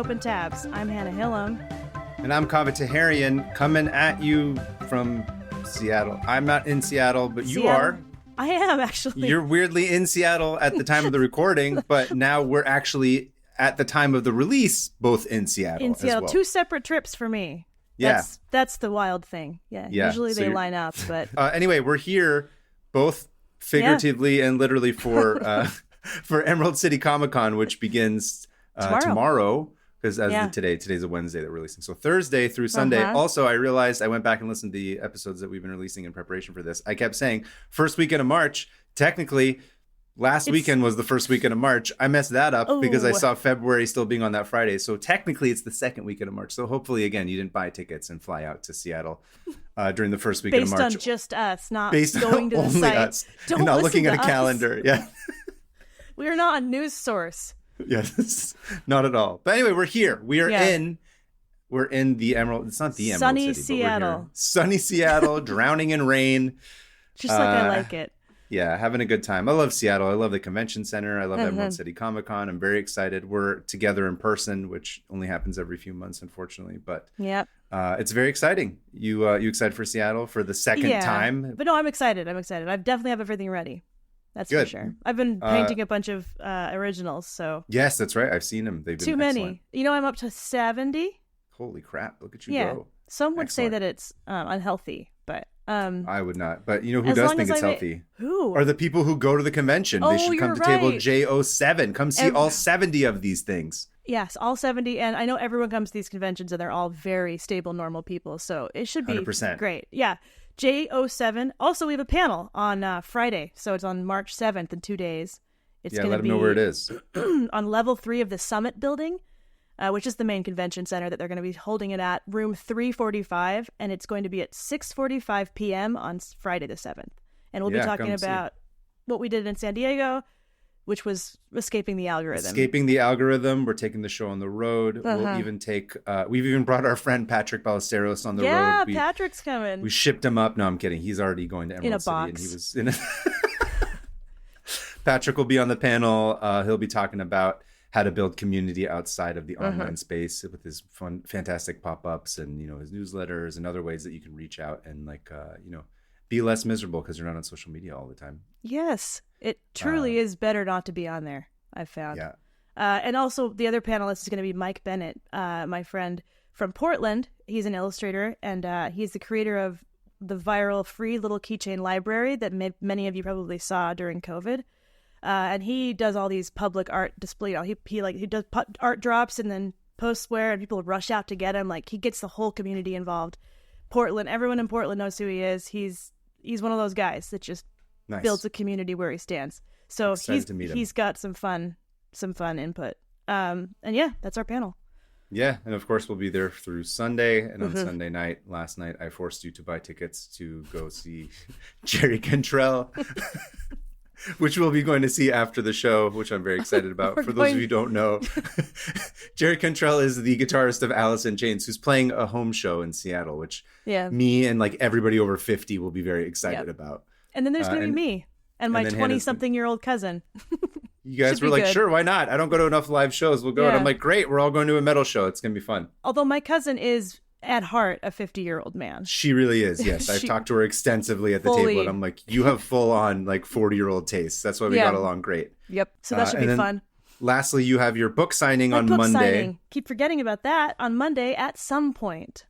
Open Tabs. I'm Hannah Hillam. And I'm Kaveh Taharian, coming at you from Seattle. I'm not in Seattle, but you are. I am, actually. You're weirdly in Seattle at the time of the recording, but now we're actually, at the time of the release, both in Seattle. In Seattle. As well. Two separate trips for me. Yeah. That's the wild thing. Yeah. Usually they line up, but... anyway, we're here both figuratively and literally for Emerald City Comic Con, which begins tomorrow. Because today's a Wednesday that we're releasing. So Thursday through Sunday. Also, I realized I went back and listened to the episodes that we've been releasing in preparation for this. I kept saying first weekend of March. Technically, last weekend was the first weekend of March. I messed that up because I saw February still being on that Friday. So technically, it's the second weekend of March. So hopefully, again, you didn't buy tickets and fly out to Seattle during the first weekend of March. Based on just us, not going to the only site. Us, Don't and not listen looking at to a calendar. Yeah. We are not a news source. Yes, not at all. But anyway, we're here. We're in the Emerald. It's not the Emerald Sunny City, Seattle. But we're here. Sunny Seattle, drowning in rain. Just like I like it. Yeah, having a good time. I love Seattle. I love the convention center. I love Emerald City Comic Con. I'm very excited. We're together in person, which only happens every few months, unfortunately. But it's very exciting. You excited for Seattle for the second time? But no, I'm excited. I definitely have everything ready. That's good. For sure. I've been painting a bunch of originals, so... Yes, that's right. I've seen them. They've been too many. Excellent. You know, I'm up to 70. Holy crap. Look at you go. Some would say that it's unhealthy, but... I would not. But you know who does think it's healthy? Who? Are the people who go to the convention. They should come to table J07. Come see all 70 of these things. Yes, all 70. And I know everyone comes to these conventions and they're all very stable, normal people. So it should be 100%. Great. Yeah. J07. Also, we have a panel on Friday. So it's on March 7th in 2 days. It's going to let them know where it is. On level 3 of the Summit building, which is the main convention center that they're going to be holding it at, room 345. And it's going to be at 6:45 p.m. on Friday the 7th. And we'll be talking about what we did in San Diego, which was escaping the algorithm. We're taking the show on the road. We'll even take, we've even brought our friend Patrick Ballesteros on the road. Yeah, Patrick's coming. We shipped him up. No, I'm kidding. He's already going to Emerald City. Box. And he was in a Patrick will be on the panel. He'll be talking about how to build community outside of the online space with his fun, fantastic pop-ups and, his newsletters and other ways that you can reach out and be less miserable because you're not on social media all the time. Yes, it truly is better not to be on there, I've found. Yeah. And also the other panelist is going to be Mike Bennett, my friend from Portland. He's an illustrator and he's the creator of the viral free little keychain library that many of you probably saw during COVID. And he does all these public art display. He does art drops and then posts where and people rush out to get him. Like he gets the whole community involved. Portland, everyone in Portland knows who he is. He's one of those guys that just builds a community where he stands. So he's got some fun input. And that's our panel. Yeah, and of course we'll be there through Sunday. And on Sunday night, last night, I forced you to buy tickets to go see Jerry Cantrell. Which we'll be going to see after the show, which I'm very excited about. For those of you who don't know, Jerry Cantrell is the guitarist of Alice in Chains, who's playing a home show in Seattle, which me and everybody over 50 will be very excited about. And then there's going to be me and my 20-something-year-old cousin. You guys were like, sure, why not? I don't go to enough live shows. We'll go. And I'm like, great, we're all going to a metal show. It's going to be fun. Although my cousin is... at heart, a 50-year-old man. She really is, yes. I've talked to her extensively at the table, and I'm like, you have full-on, 40-year-old tastes. That's why we got along great. Yep, so that should be fun. Lastly, you have your book signing on Monday. Keep forgetting about that. On Monday at some point.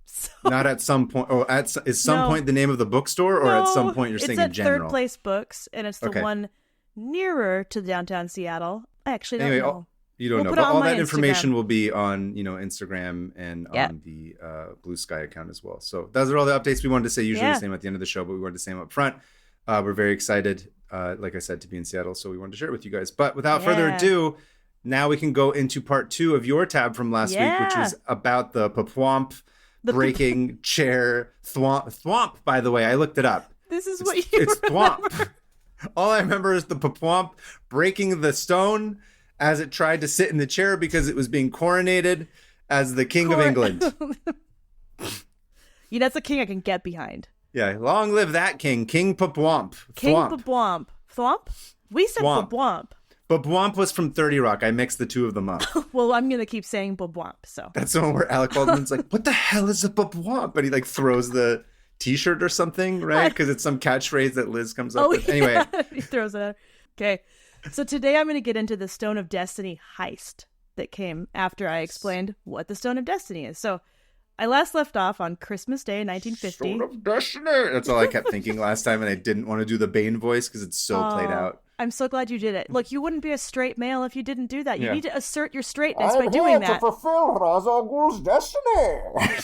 So... Not at some point. Oh, is some point the name of the bookstore, or at some point you're saying in general? It's at Third Place Books, and it's the one nearer to downtown Seattle. I actually don't know. You don't know, but all that information will be on, Instagram and on the Blue Sky account as well. So those are all the updates we wanted to say. Usually the same at the end of the show, but we wanted to say them up front. We're very excited, like I said, to be in Seattle, so we wanted to share it with you guys. But without further ado, now we can go into part 2 of your tab from last week, which was about the Papwomp breaking chair thwomp. By the way, I looked it up. It's thwomp. All I remember is the Papwomp breaking the stone as it tried to sit in the chair because it was being coronated as the King of England. That's a king I can get behind. Yeah, long live that king, King Papwomp. King Papwomp. Thwomp? We said Papwomp. Babwamp was from 30 Rock. I mixed the two of them up. Well, I'm going to keep saying Babwamp, so. That's the one where Alec Baldwin's like, what the hell is a Babwamp? But he like throws the t-shirt or something, right? Because it's some catchphrase that Liz comes up with. Anyway. He throws it out. Okay. So today I'm going to get into the Stone of Destiny heist that came after I explained what the Stone of Destiny is. So I last left off on Christmas Day, 1950. Stone of Destiny. That's all I kept thinking last time, and I didn't want to do the Bane voice because it's so played out. I'm so glad you did it. Look, you wouldn't be a straight male if you didn't do that. You need to assert your straightness by doing that. to fulfill Ra's al Ghul's destiny.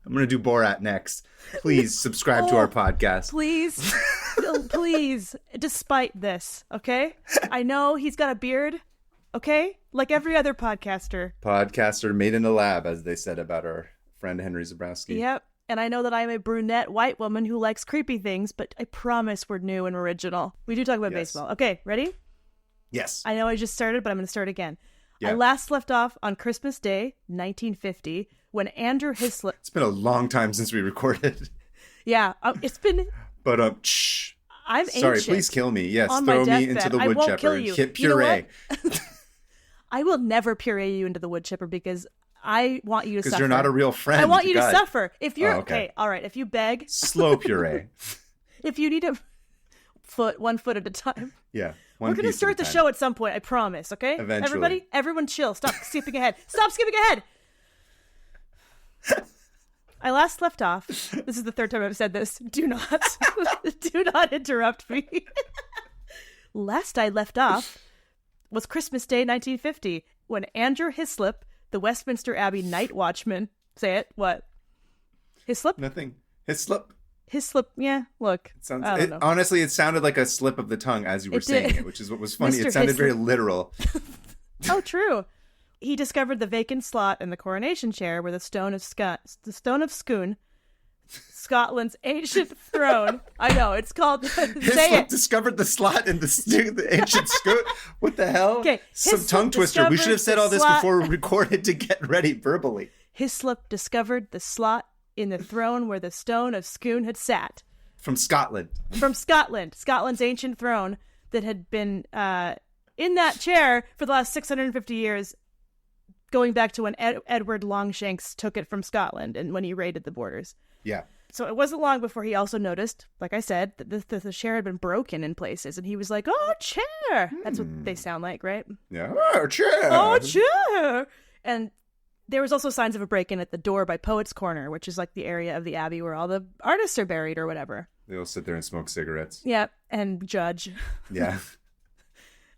I'm going to do Borat next. Please subscribe to our podcast. Please. Please. Despite this, okay? I know he's got a beard, okay? Like every other podcaster. Podcaster made in a lab, as they said about our friend Henry Zabrowski. Yep. And I know that I'm a brunette white woman who likes creepy things, but I promise we're new and original. We do talk about baseball. Okay, ready? Yes. I know I just started, but I'm going to start again. Yeah. I last left off on Christmas Day, 1950, when Andrew Hislop... It's been a long time since we recorded. Yeah, it's been... But, I'm sorry, ancient. Please kill me. Yes, on throw my me into deathbed. the wood I won't chipper kill and you. hit You know puree. what? I will never puree you into the wood chipper because I want you to suffer. Because you're not a real friend. I want you God. to suffer. If you're... okay, all right, if you beg... Slow puree. If you need one foot at a time. Yeah. We're going to start the show at some point, I promise, okay? Eventually. Everyone chill. Stop skipping ahead. Stop skipping ahead! I last left off. This is the third time I've said this. Do not interrupt me. Last I left off was Christmas Day 1950, when Andrew Hislop, the Westminster Abbey night watchman, say it, what? Hislop? Nothing. Hislop? Hislop, yeah, look. I don't know. Honestly, it sounded like a slip of the tongue as you were saying it, which is what was funny. Mr. It sounded very Hislop. literal. Oh, true. He discovered the vacant slot in the coronation chair where the Stone of Scone, Scotland's ancient throne. I know, it's called... Say it. Discovered the slot in the ancient scoot. What the hell? Okay, Some tongue twister. We should have said all this before we recorded to get ready verbally. Hislop discovered the slot in the throne where the Stone of Scone had sat. From Scotland. From Scotland. Scotland's ancient throne that had been in that chair for the last 650 years, going back to when Edward Longshanks took it from Scotland and when he raided the borders. Yeah. So it wasn't long before he also noticed, like I said, that the chair had been broken in places. And he was like, oh, chair. That's what they sound like, right? Yeah. Oh, chair. Oh, chair. And there was also signs of a break-in at the door by Poets' Corner, which is like the area of the Abbey where all the artists are buried or whatever. They all sit there and smoke cigarettes. Yeah, and judge. Yeah.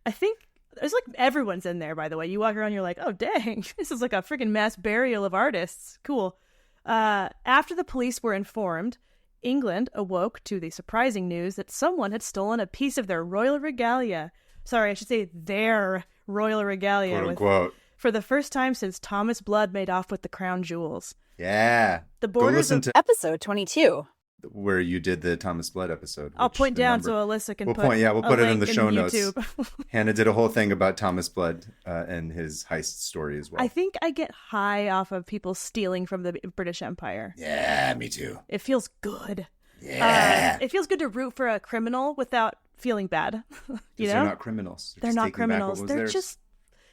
I think there's like everyone's in there, by the way. You walk around, you're like, oh, dang, this is like a freaking mass burial of artists. Cool. After the police were informed, England awoke to the surprising news that someone had stolen a piece of their royal regalia. Sorry, I should say their royal regalia. Quote unquote. For the first time since Thomas Blood made off with the crown jewels. Yeah. The borders of episode 22. Where you did the Thomas Blood episode. I'll point down so Alyssa can we'll put it in the show notes. YouTube. Hannah did a whole thing about Thomas Blood and his heist story as well. I think I get high off of people stealing from the British Empire. Yeah, me too. It feels good. Yeah. It feels good to root for a criminal without feeling bad. You know? They're not criminals. They're not criminals. They're just...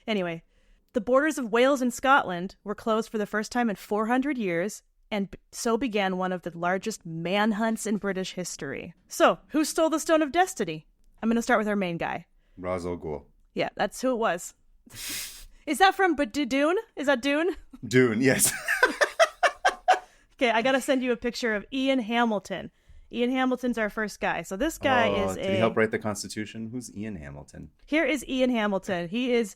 Anyway, the borders of Wales and Scotland were closed for the first time in 400 years, and so began one of the largest manhunts in British history. So, who stole the Stone of Destiny? I'm going to start with our main guy. Ra's al Ghul. Yeah, that's who it was. Is that from Dune? Is that Dune? Dune, yes. Okay, I got to send you a picture of Ian Hamilton. Ian Hamilton's our first guy. So this guy is Did he help write the Constitution? Who's Ian Hamilton? Here is Ian Hamilton. He is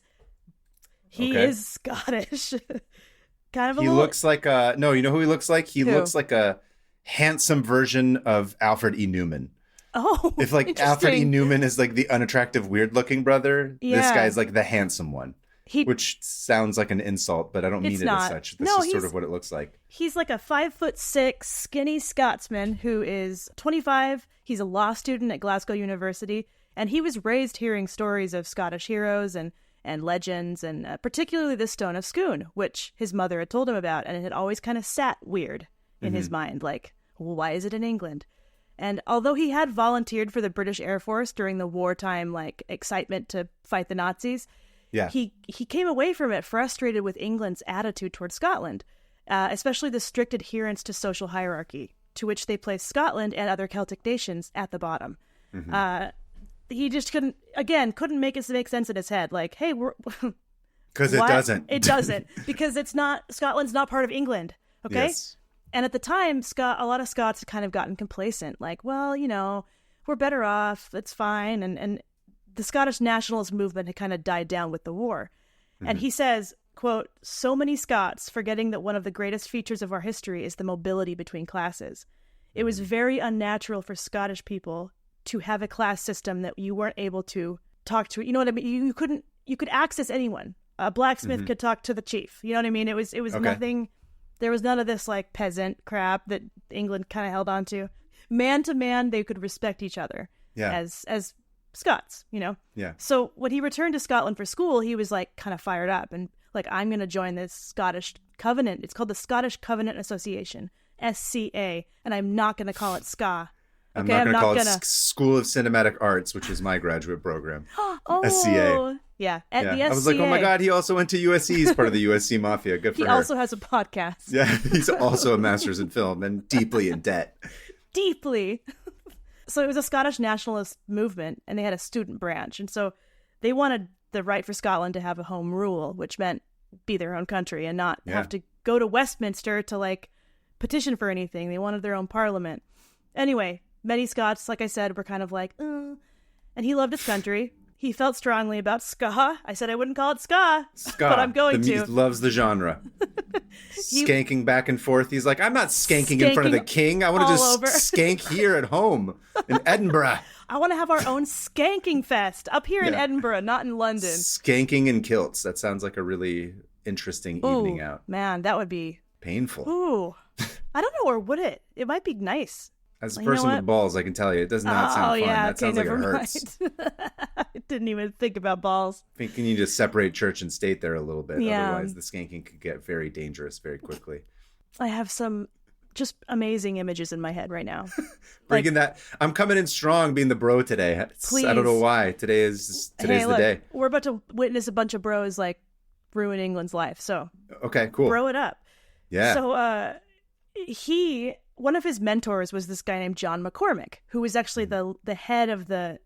Scottish. Kind of a little... looks like a... No, you know who he looks like? He looks like a handsome version of Alfred E. Newman. Oh, if like Alfred E. Newman is like the unattractive, weird-looking brother, this guy's like the handsome one. Which sounds like an insult, but I don't mean it as such. This is sort of what it looks like. He's like a 5'6", skinny Scotsman who is 25. He's a law student at Glasgow University, and he was raised hearing stories of Scottish heroes and legends, and particularly the Stone of Scone, which his mother had told him about, and it had always kind of sat weird in his mind, like, well, why is it in England? And although he had volunteered for the British Air Force during the wartime, like, excitement to fight the Nazis, he came away from it frustrated with England's attitude towards Scotland, especially the strict adherence to social hierarchy, to which they placed Scotland and other Celtic nations at the bottom. He just couldn't make it make sense in his head. Like, hey, we're... Because it doesn't. It doesn't. Because Scotland's not part of England, okay? Yes. And at the time, a lot of Scots had kind of gotten complacent. Like, well, we're better off. It's fine. And the Scottish nationalist movement had kind of died down with the war. And he says, quote, "So many Scots, forgetting that one of the greatest features of our history is the mobility between classes. It was very unnatural for Scottish people to have a class system that you weren't able to talk to. You know what I mean? You could access anyone. A blacksmith could talk to the chief. You know what I mean? It was nothing. There was none of this like peasant crap that England kind of held on to. Man to man, they could respect each other as Scots, Yeah. So when he returned to Scotland for school, he was like kind of fired up and like, I'm going to join this Scottish Covenant. It's called the Scottish Covenant Association, SCA, and I'm not going to call it SCA. I'm not going to call it School of Cinematic Arts, which is my graduate program. SCA. Yeah. At the SCA. I was like, oh my God, he also went to USC. He's part of the USC Mafia. Good for her. He also has a podcast. Yeah, he's also a master's in film and deeply in debt. Deeply. So it was a Scottish nationalist movement, and they had a student branch. And so they wanted the right for Scotland to have a home rule, which meant be their own country and not have to go to Westminster to like petition for anything. They wanted their own parliament. Anyway, many Scots, like I said, were kind of like, and he loved his country. He felt strongly about ska. I said I wouldn't call it ska, but I'm going to. He loves the genre. Skanking back and forth. He's like, I'm not skanking in front of the king. I want to just skank here at home in Edinburgh. I want to have our own skanking fest up here in Edinburgh, not in London. Skanking in kilts. That sounds like a really interesting evening out. Man, that would be painful. Ooh. I don't know, or would it? It might be nice. As a person with balls, I can tell you, it does not sound fun. That sounds like it hurts. I didn't even think about balls. I think you need to separate church and state there a little bit. Yeah. Otherwise, the skanking could get very dangerous very quickly. I have some just amazing images in my head right now. Bringing that. I'm coming in strong being the bro today. Please. I don't know why. Today's the day. We're about to witness a bunch of bros like ruin England's life. So okay, cool. Bro it up. Yeah. So one of his mentors was this guy named John McCormick, who was actually the head of the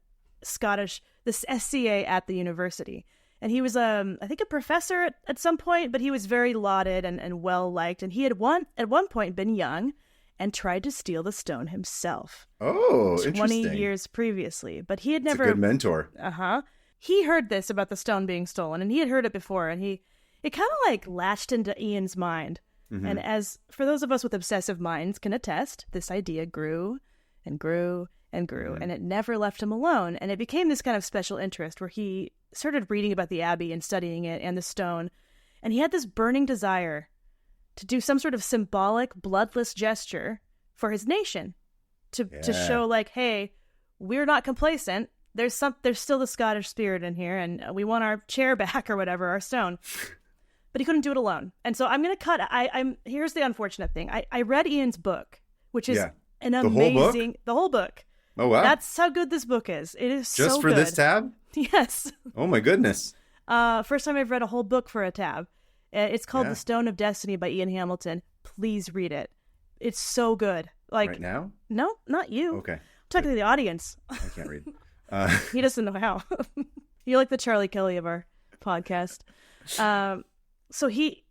SCA at the university. And he was, I think, a professor at some point, but he was very lauded and well-liked. And he had at one point been young and tried to steal the stone himself. Oh, 20 interesting. years previously. But he had never... That's a good mentor. Uh-huh. He heard this about the stone being stolen, and he had heard it before, and it kind of like latched into Ian's mind. Mm-hmm. And as for those of us with obsessive minds can attest, this idea grew and grew and grew, and it never left him alone. And it became this kind of special interest where he started reading about the Abbey and studying it and the stone. And he had this burning desire to do some sort of symbolic, bloodless gesture for his nation to show like, hey, we're not complacent. There's still the Scottish spirit in here, and we want our chair back or whatever, our stone. But he couldn't do it alone. And so I'm going to cut. Here's the unfortunate thing. I read Ian's book, which is an amazing... The whole book? Oh, wow. That's how good this book is. It is so good. Just for this tab? Yes. Oh, my goodness. First time I've read a whole book for a tab. It's called The Stone of Destiny by Ian Hamilton. Please read it. It's so good. Like right now? No, not you. Okay. I'm talking to the audience. I can't read. He doesn't know how. You're like the Charlie Kelly of our podcast. So he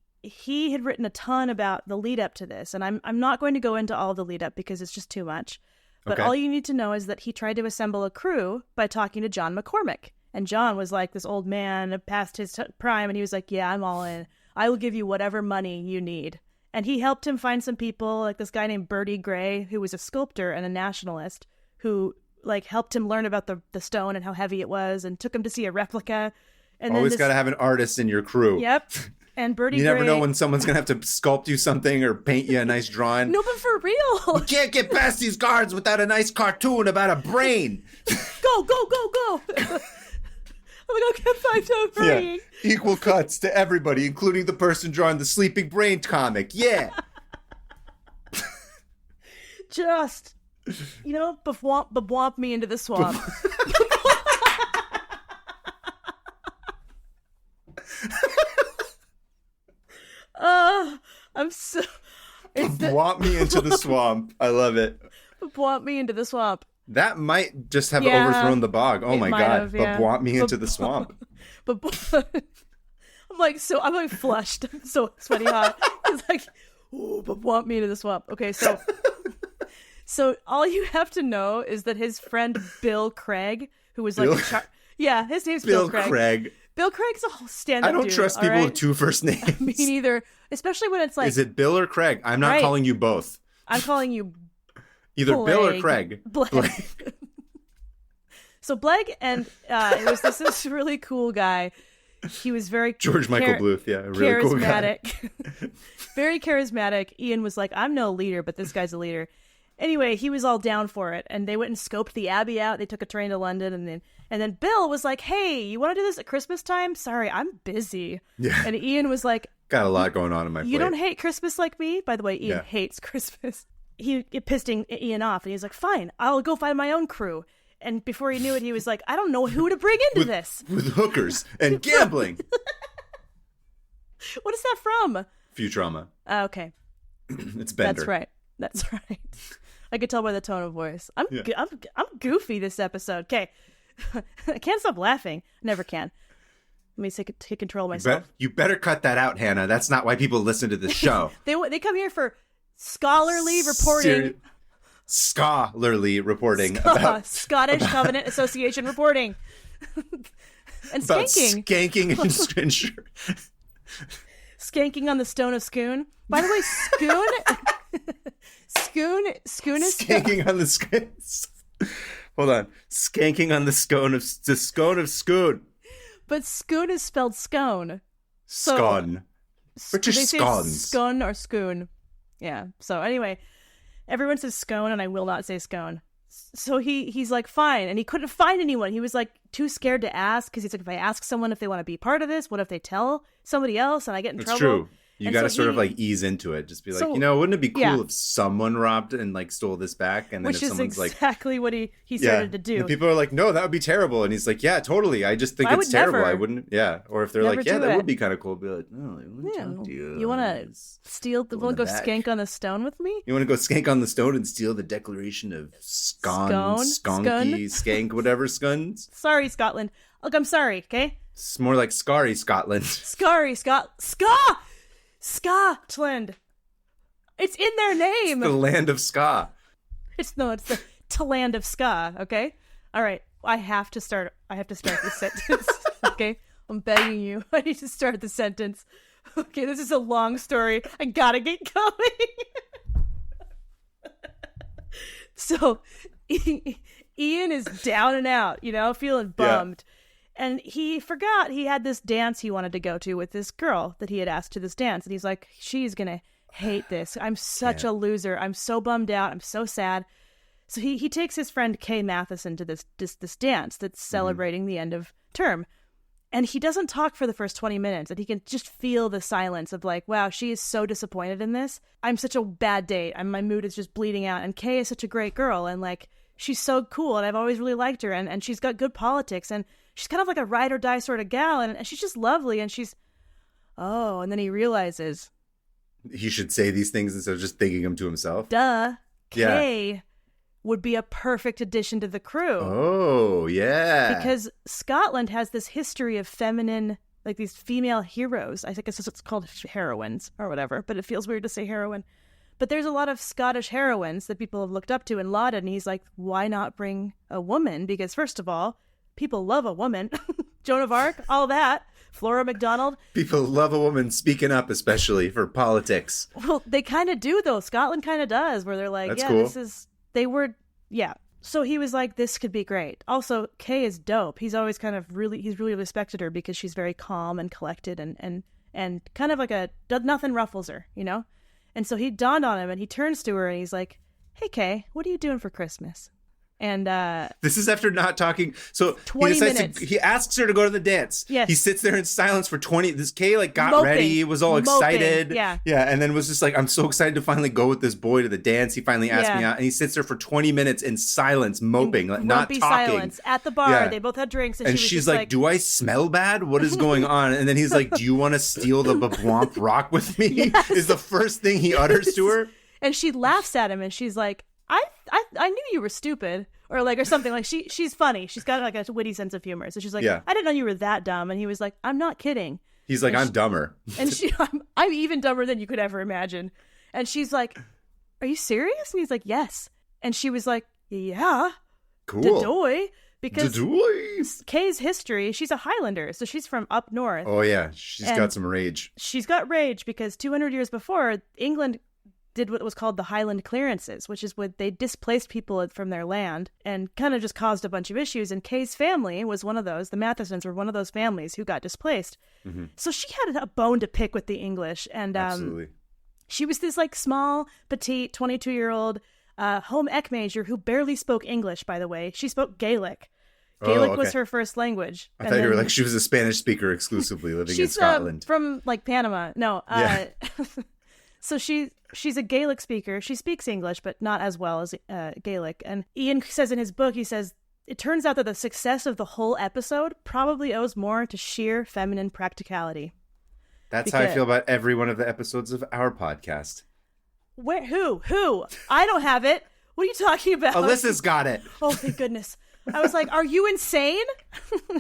had written a ton about the lead up to this, and I'm not going to go into all the lead up because it's just too much. But all you need to know is that he tried to assemble a crew by talking to John McCormick. And John was like this old man past his prime, and he was like, yeah, I'm all in. I will give you whatever money you need. And he helped him find some people, like this guy named Bertie Gray, who was a sculptor and a nationalist, who like helped him learn about the stone and how heavy it was, and took him to see a replica. And always got to have an artist in your crew. Yep. And Bertie You Gray... never know when someone's going to have to sculpt you something or paint you a nice drawing. No, but for real. You can't get past these guards without a nice cartoon about a brain. Go. I'm like, I can't find out brain. Yeah. Equal cuts to everybody, including the person drawing the Sleeping Brain comic. Yeah. Just You know, bwomp me into the swamp. I'm so... Bwomp me into the swamp. I love it. Bwomp me into the swamp. That might just have overthrown the bog. Oh my God. Bwomp me into the swamp. I'm like flushed. I'm so sweaty hot. It's like, ooh, bwomp me into the swamp. Okay, so all you have to know is that his friend Bill Craig, who was like, his name's Bill Craig. Bill Craig's a whole stand-up dude. I don't trust people with two first names. Me neither. Especially when it's like... Is it Bill or Craig? I'm not calling you both. I'm calling you... Either Bill or Craig. Bleg. So Bleg and it was this really cool guy. He was very... George Michael Bluth, yeah. A really cool guy. Very charismatic. Ian was like, I'm no leader, but this guy's a leader. Anyway, he was all down for it, and they went and scoped the Abbey out. They took a train to London, and then Bill was like, "Hey, you want to do this at Christmas time? Sorry, I'm busy." Yeah. And Ian was like, "Got a lot going on in my plate." You don't hate Christmas like me? By the way, Ian hates Christmas. He pissed Ian off, and he was like, "Fine, I'll go find my own crew." And before he knew it, he was like, "I don't know who to bring into this." With hookers and gambling. What is that from? Futurama. Okay. It's Bender. That's right. I could tell by the tone of voice. I'm goofy this episode. Okay. I can't stop laughing. Never can. Let me take control of myself. You better cut that out, Hannah. That's not why people listen to this show. They come here for scholarly reporting. Scholarly reporting about Scottish Covenant Association reporting. And skanking. Skanking and skanking on the stone of Scoon. By the way, Scoon is skanking on the Scoon. Hold on, skanking on the scone of Scoon. But Scoon is spelled scone. Scone. British scones. Scone or Scoon. Yeah. So anyway, everyone says scone, and I will not say scone. So he's like, fine, and he couldn't find anyone. He was like too scared to ask because he's like, if I ask someone if they want to be part of this, what if they tell somebody else and I get in trouble? It's true. You got to sort of like ease into it. Just be like, wouldn't it be cool if someone robbed and like stole this back? And then which if someone's is exactly what he started to do. And people are like, no, that would be terrible. And he's like, yeah, totally. I just think it's terrible. I wouldn't. Yeah. Or if they're like, yeah, that would be kind of cool. Be like, no, I wouldn't talk to you. You want to steal? You want to go skank on the stone with me? You want to go skank on the stone and steal the Declaration of skank, whatever scones? Sorry, Scotland. Look, I'm sorry. Okay. It's more like Scary Scotland. Scotland. It's in their name. It's the land of ska. It's the land of ska. Okay. All right. I have to start the sentence. Okay. I'm begging you. I need to start the sentence. Okay. This is a long story. I gotta get going. So Ian is down and out, feeling bummed. Yeah. And he forgot he had this dance he wanted to go to with this girl that he had asked to this dance. And he's like, she's going to hate this. I'm such a loser. I'm so bummed out. I'm so sad. So he takes his friend Kay Matheson to this dance that's celebrating the end of term. And he doesn't talk for the first 20 minutes. And he can just feel the silence of like, wow, she is so disappointed in this. I'm such a bad date. My mood is just bleeding out. And Kay is such a great girl. And like, she's so cool. And I've always really liked her. And she's got good politics. And she's kind of like a ride or die sort of gal, and she's just lovely, and and then he realizes he should say these things instead of just thinking them to himself. Kay would be a perfect addition to the crew. Oh, yeah. Because Scotland has this history of feminine, like these female heroes. I think it's called heroines or whatever, but it feels weird to say heroine. But there's a lot of Scottish heroines that people have looked up to and lauded, and he's like, why not bring a woman? Because first of all, people love a woman. Joan of Arc, all that. Flora MacDonald. People love a woman speaking up, especially for politics. Well, they kind of do, though. Scotland kind of does, where they're like, cool. So he was like, this could be great. Also, Kay is dope. He's always he's really respected her because she's very calm and collected and kind of like nothing ruffles her, And so he dawned on him and he turns to her and he's like, hey, Kay, what are you doing for Christmas? And this is after not talking. So 20 minutes. He asks her to go to the dance. Yes. He sits there in silence for 20. This Kay like got Moping. ready, was all excited. Yeah. Yeah. And then was just like, I'm so excited to finally go with this boy to the dance. He finally asked me out. And he sits there for 20 minutes in silence, moping, like not talking. Silence at the bar. Yeah. They both had drinks. And she's like, do I smell bad? What is going on? And then he's like, do you want to steal the Babwomp rock with me? Yes. Is the first thing he utters to her. And she laughs at him and she's like, I knew you were stupid, or something. Like she's funny. She's got like a witty sense of humor. So she's like, I didn't know you were that dumb. And he was like, I'm not kidding. He's like, I'm dumber. And I'm even dumber than you could ever imagine. And she's like, are you serious? And he's like, yes. And she was like, yeah. Cool. Dadoy. Because Kay's history, she's a Highlander, so she's from up north. Oh yeah, she's got some rage. She's got rage because 200 years before, England did what was called the Highland clearances, which is when they displaced people from their land and kind of just caused a bunch of issues. And Kay's family was one of those. The Mathesons were one of those families who got displaced. Mm-hmm. So she had a bone to pick with the English. And absolutely. She was this like small, petite, 22-year-old home ec major who barely spoke English, by the way. She spoke Gaelic. Gaelic was her first language. I thought you were like she was a Spanish speaker exclusively living in Scotland. From like Panama. No. So she's a Gaelic speaker. She speaks English, but not as well as Gaelic. And Ian says in his book, he says, it turns out that the success of the whole episode probably owes more to sheer feminine practicality. That's how I feel about every one of the episodes of our podcast. Where? Who? I don't have it. What are you talking about? Alyssa's got it. Oh, thank goodness. I was like, are you insane?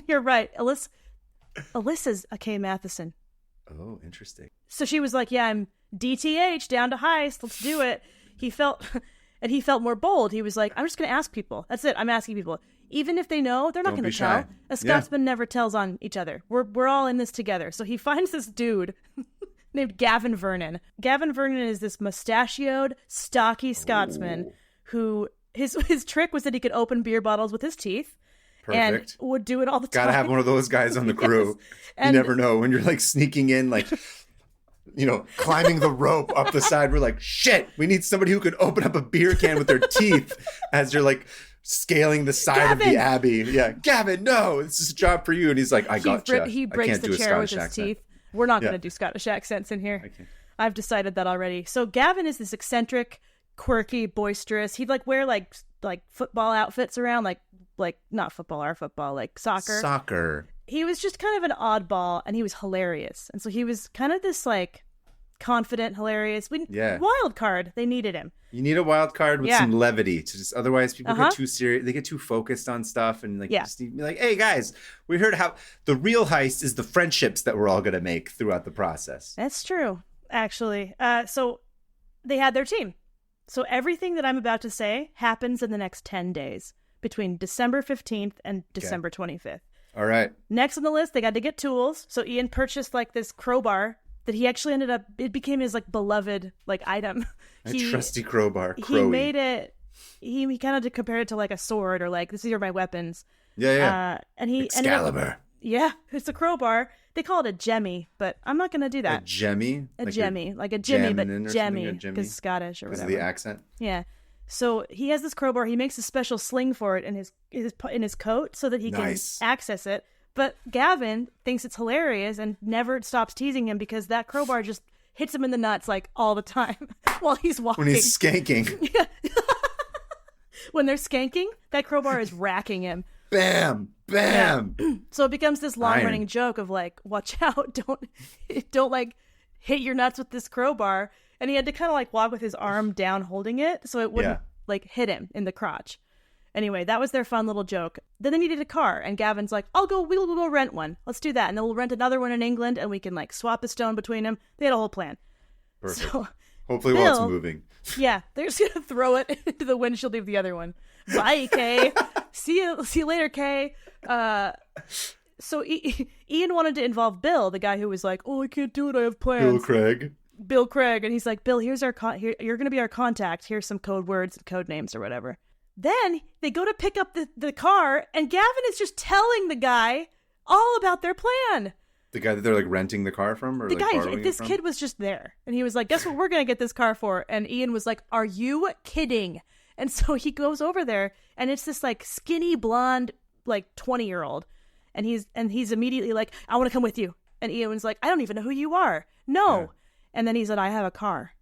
You're right. Alyssa's a Kay Matheson. Oh, interesting. So she was like, yeah, I'm DTH down to Heist. Let's do it. He felt more bold. He was like, I'm just going to ask people. That's it. I'm asking people. Even if they know, they're not going to tell. A Scotsman never tells on each other. We're all in this together. So he finds this dude named Gavin Vernon. Gavin Vernon is this mustachioed, stocky Scotsman who his trick was that he could open beer bottles with his teeth. Perfect. And would do it all the time. Gotta have one of those guys on the crew. Yes. You never know when you're like sneaking in, like, climbing the rope up the side. We're like, shit, we need somebody who can open up a beer can with their teeth as you're like scaling the side of the Abbey. Yeah, Gavin, no, this is a job for you. And he's like, I gotcha. He breaks the chair with his teeth. We're not going to do Scottish accents in here. I've decided that already. So Gavin is this eccentric, quirky, boisterous. He'd like wear like football outfits around, like not football, our football, like soccer. He was just kind of an oddball, and he was hilarious. And so he was kind of this like confident, hilarious. Wild card. They needed him. You need a wild card with some levity. To just otherwise people get too serious. They get too focused on stuff, and just need to be like, hey guys, we heard how the real heist is the friendships that we're all gonna make throughout the process. That's true, actually. So they had their team. So everything that I'm about to say happens in the next 10 days between December 15th and December 25th. All right. Next on the list, they got to get tools. So Ian purchased like this crowbar that he actually it became his like beloved like item. Trusty crowbar. He made it, he kind of compared it to like a sword or like, these are my weapons. Yeah. And he Excalibur. It's a crowbar. They call it a jemmy, but I'm not going to do that. A jemmy? Like jemmy, like a jimmy, but jemmy, because Scottish or whatever. Because of the accent? Yeah. So he has this crowbar. He makes a special sling for it in his coat so that he can access it. But Gavin thinks it's hilarious and never stops teasing him because that crowbar just hits him in the nuts like all the time while he's walking. When he's skanking. Yeah. When they're skanking, that crowbar is racking him. Bam, bam. Yeah. So it becomes this long-running joke of like, watch out, don't like hit your nuts with this crowbar. And he had to kind of like walk with his arm down holding it so it wouldn't like hit him in the crotch. Anyway, that was their fun little joke. Then they needed a car, and Gavin's like, we'll go rent one. Let's do that. And then we'll rent another one in England, and we can like swap the stone between them. They had a whole plan. Perfect. So, hopefully while it's moving. Yeah, they're just going to throw it into the windshield of the other one. Bye, Kay. See you later, Kay. So Ian wanted to involve Bill, the guy who was like, I can't do it. I have plans. Bill Craig. And he's like, Bill, here's our you're going to be our contact. Here's some code words and code names or whatever. Then they go to pick up the car, and Gavin is just telling the guy all about their plan. The guy that they're like renting the car from? Or the like guy, this kid was just there. And he was like, guess what we're going to get this car for? And Ian was like, are you kidding? And so he goes over there, and it's this like skinny blonde, like 20-year-old, and he's immediately like, I want to come with you. And Ian's like, I don't even know who you are. No. Yeah. And then he said, I have a car.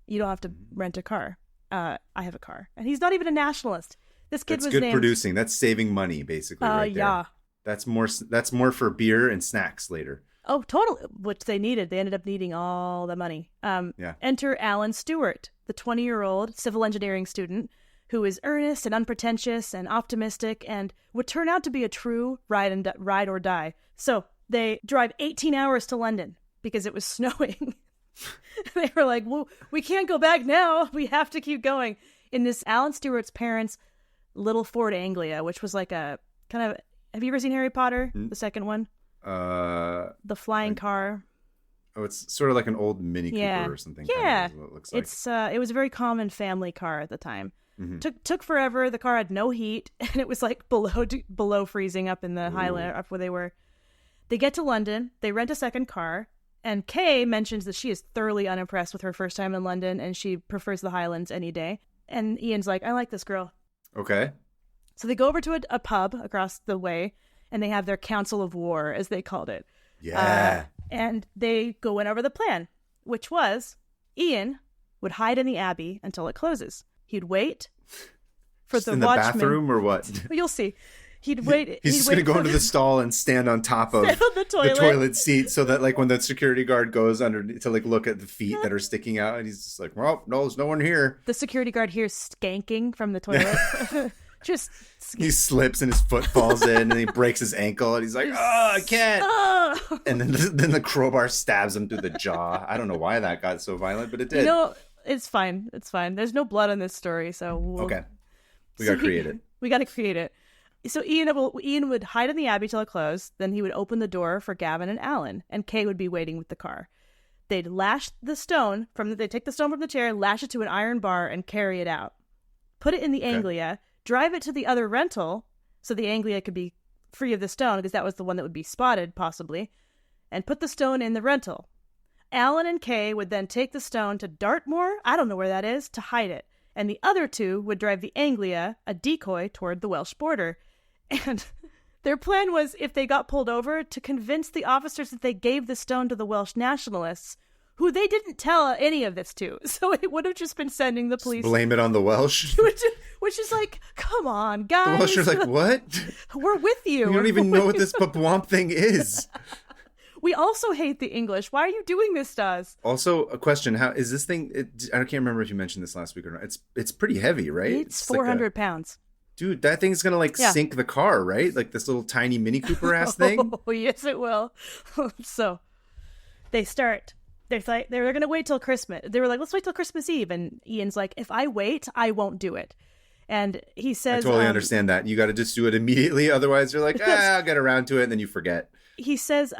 You don't have to rent a car. I have a car. And he's not even a nationalist. This kid was good named... producing. That's saving money, basically, right there. Yeah. That's more for beer and snacks later. Oh, totally. Which they needed. They ended up needing all the money. Enter Alan Stewart, the 20-year-old civil engineering student who is earnest and unpretentious and optimistic and would turn out to be a true ride or die. So they drive 18 hours to London because it was snowing. They were like, well, we can't go back now. We have to keep going. In this Alan Stewart's parents' little Ford Anglia, which was like a kind of... Have you ever seen Harry Potter, the second one? The flying car. Oh, it's sort of like an old Mini Cooper or something. Yeah, kind of it looks like. It was a very common family car at the time. Mm-hmm. Took forever. The car had no heat, and it was like below freezing up in the Highland, up where they were. They get to London. They rent a second car, and Kay mentions that she is thoroughly unimpressed with her first time in London, and she prefers the Highlands any day. And Ian's like, I like this girl. Okay. So they go over to a pub across the way, and they have their council of war, as they called it. Yeah. And they go in over the plan, which was Ian would hide in the Abbey until it closes. He'd wait for just the in the watchman. bathroom or what? You'll see. He'd wait. He's just going to go into the stall and stand on top of the toilet seat so that like when the security guard goes under to like look at the feet that are sticking out, and he's just like, well, no, there's no one here. The security guard hears skanking from the toilet. He slips and his foot falls in and he breaks his ankle and he's like, oh, I can't. Oh. And then the crowbar stabs him through the jaw. I don't know why that got so violent, but it did. It's fine. It's fine. There's no blood in this story, so okay. We got to create it. We got to create it. So Ian would hide in the Abbey till it closed. Then he would open the door for Gavin and Alan, and Kay would be waiting with the car. They'd lash the stone they'd take the stone from the chair, lash it to an iron bar, and carry it out. Put it in the Anglia. Drive it to the other rental so the Anglia could be free of the stone, because that was the one that would be spotted, possibly, and put the stone in the rental. Alan and Kay would then take the stone to Dartmoor, I don't know where that is, to hide it. And the other two would drive the Anglia, a decoy, toward the Welsh border. And their plan was, if they got pulled over, to convince the officers that they gave the stone to the Welsh nationalists, who they didn't tell any of this to. So it would have just been sending the police. Just blame it on the Welsh. Which is like, come on, guys. The Welsh are like, what? We're with you. We don't even know what this Papwamp thing is. We also hate the English. Why are you doing this to us? Also, a question. How is this thing? I can't remember if you mentioned this last week or not. It's pretty heavy, right? It's 400 pounds. Dude, that thing's going to sink the car, right? Like this little tiny Mini Cooper ass thing? Oh, yes, it will. So they start. They're going to wait till Christmas. They were like, let's wait till Christmas Eve. And Ian's like, if I wait, I won't do it. And he says... I totally understand that. You got to just do it immediately. Otherwise, you're like, I'll get around to it. And then you forget. He says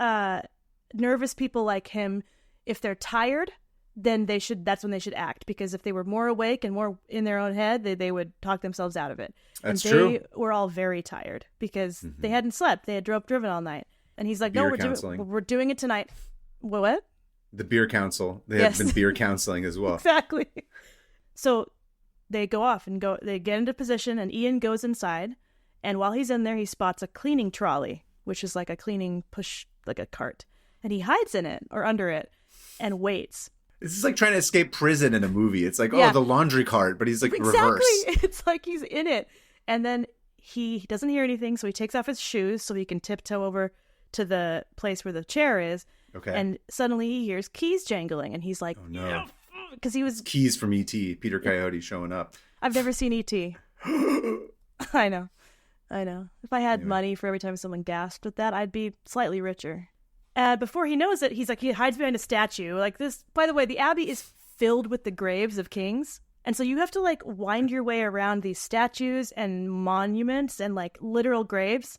nervous people like him, if they're tired, then that's when they should act. Because if they were more awake and more in their own head, they would talk themselves out of it. That's and true. They were all very tired because they hadn't slept. They had driven all night. And he's like, we're doing it tonight. What? The beer council. They have been beer counseling as well. Exactly. So they go off and they get into position, and Ian goes inside. And while he's in there, he spots a cleaning trolley, which is like a cleaning push, like a cart. And he hides in it or under it and waits. This is like trying to escape prison in a movie. It's like, the laundry cart, but he's like reverse. It's like he's in it. And then he doesn't hear anything, so he takes off his shoes so he can tiptoe over to the place where the chair is. Okay. And suddenly he hears keys jangling, and he's like, oh no. Because he was... Keys from E.T., Peter Coyote showing up. I've never seen E.T. I know. If I had money for every time someone gasped at that, I'd be slightly richer. Before he knows it, he hides behind a statue. Like this, by the way, the Abbey is filled with the graves of kings. And so you have to wind your way around these statues and monuments and literal graves.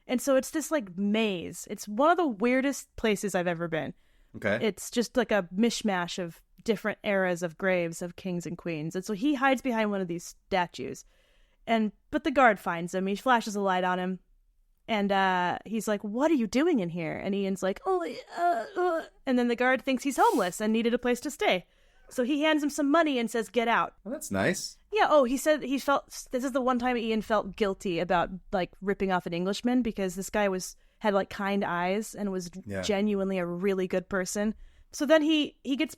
And so it's this maze. It's one of the weirdest places I've ever been. Okay. It's just like a mishmash of different eras of graves of kings and queens. And so he hides behind one of these statues. But the guard finds him. He flashes a light on him. And he's like, what are you doing in here? And Ian's like, and then the guard thinks he's homeless and needed a place to stay. So he hands him some money and says, get out. Well, that's nice. Yeah. Oh, he said he felt, this is the one time Ian felt guilty about like ripping off an Englishman because this guy had like kind eyes and was genuinely a really good person. So then he gets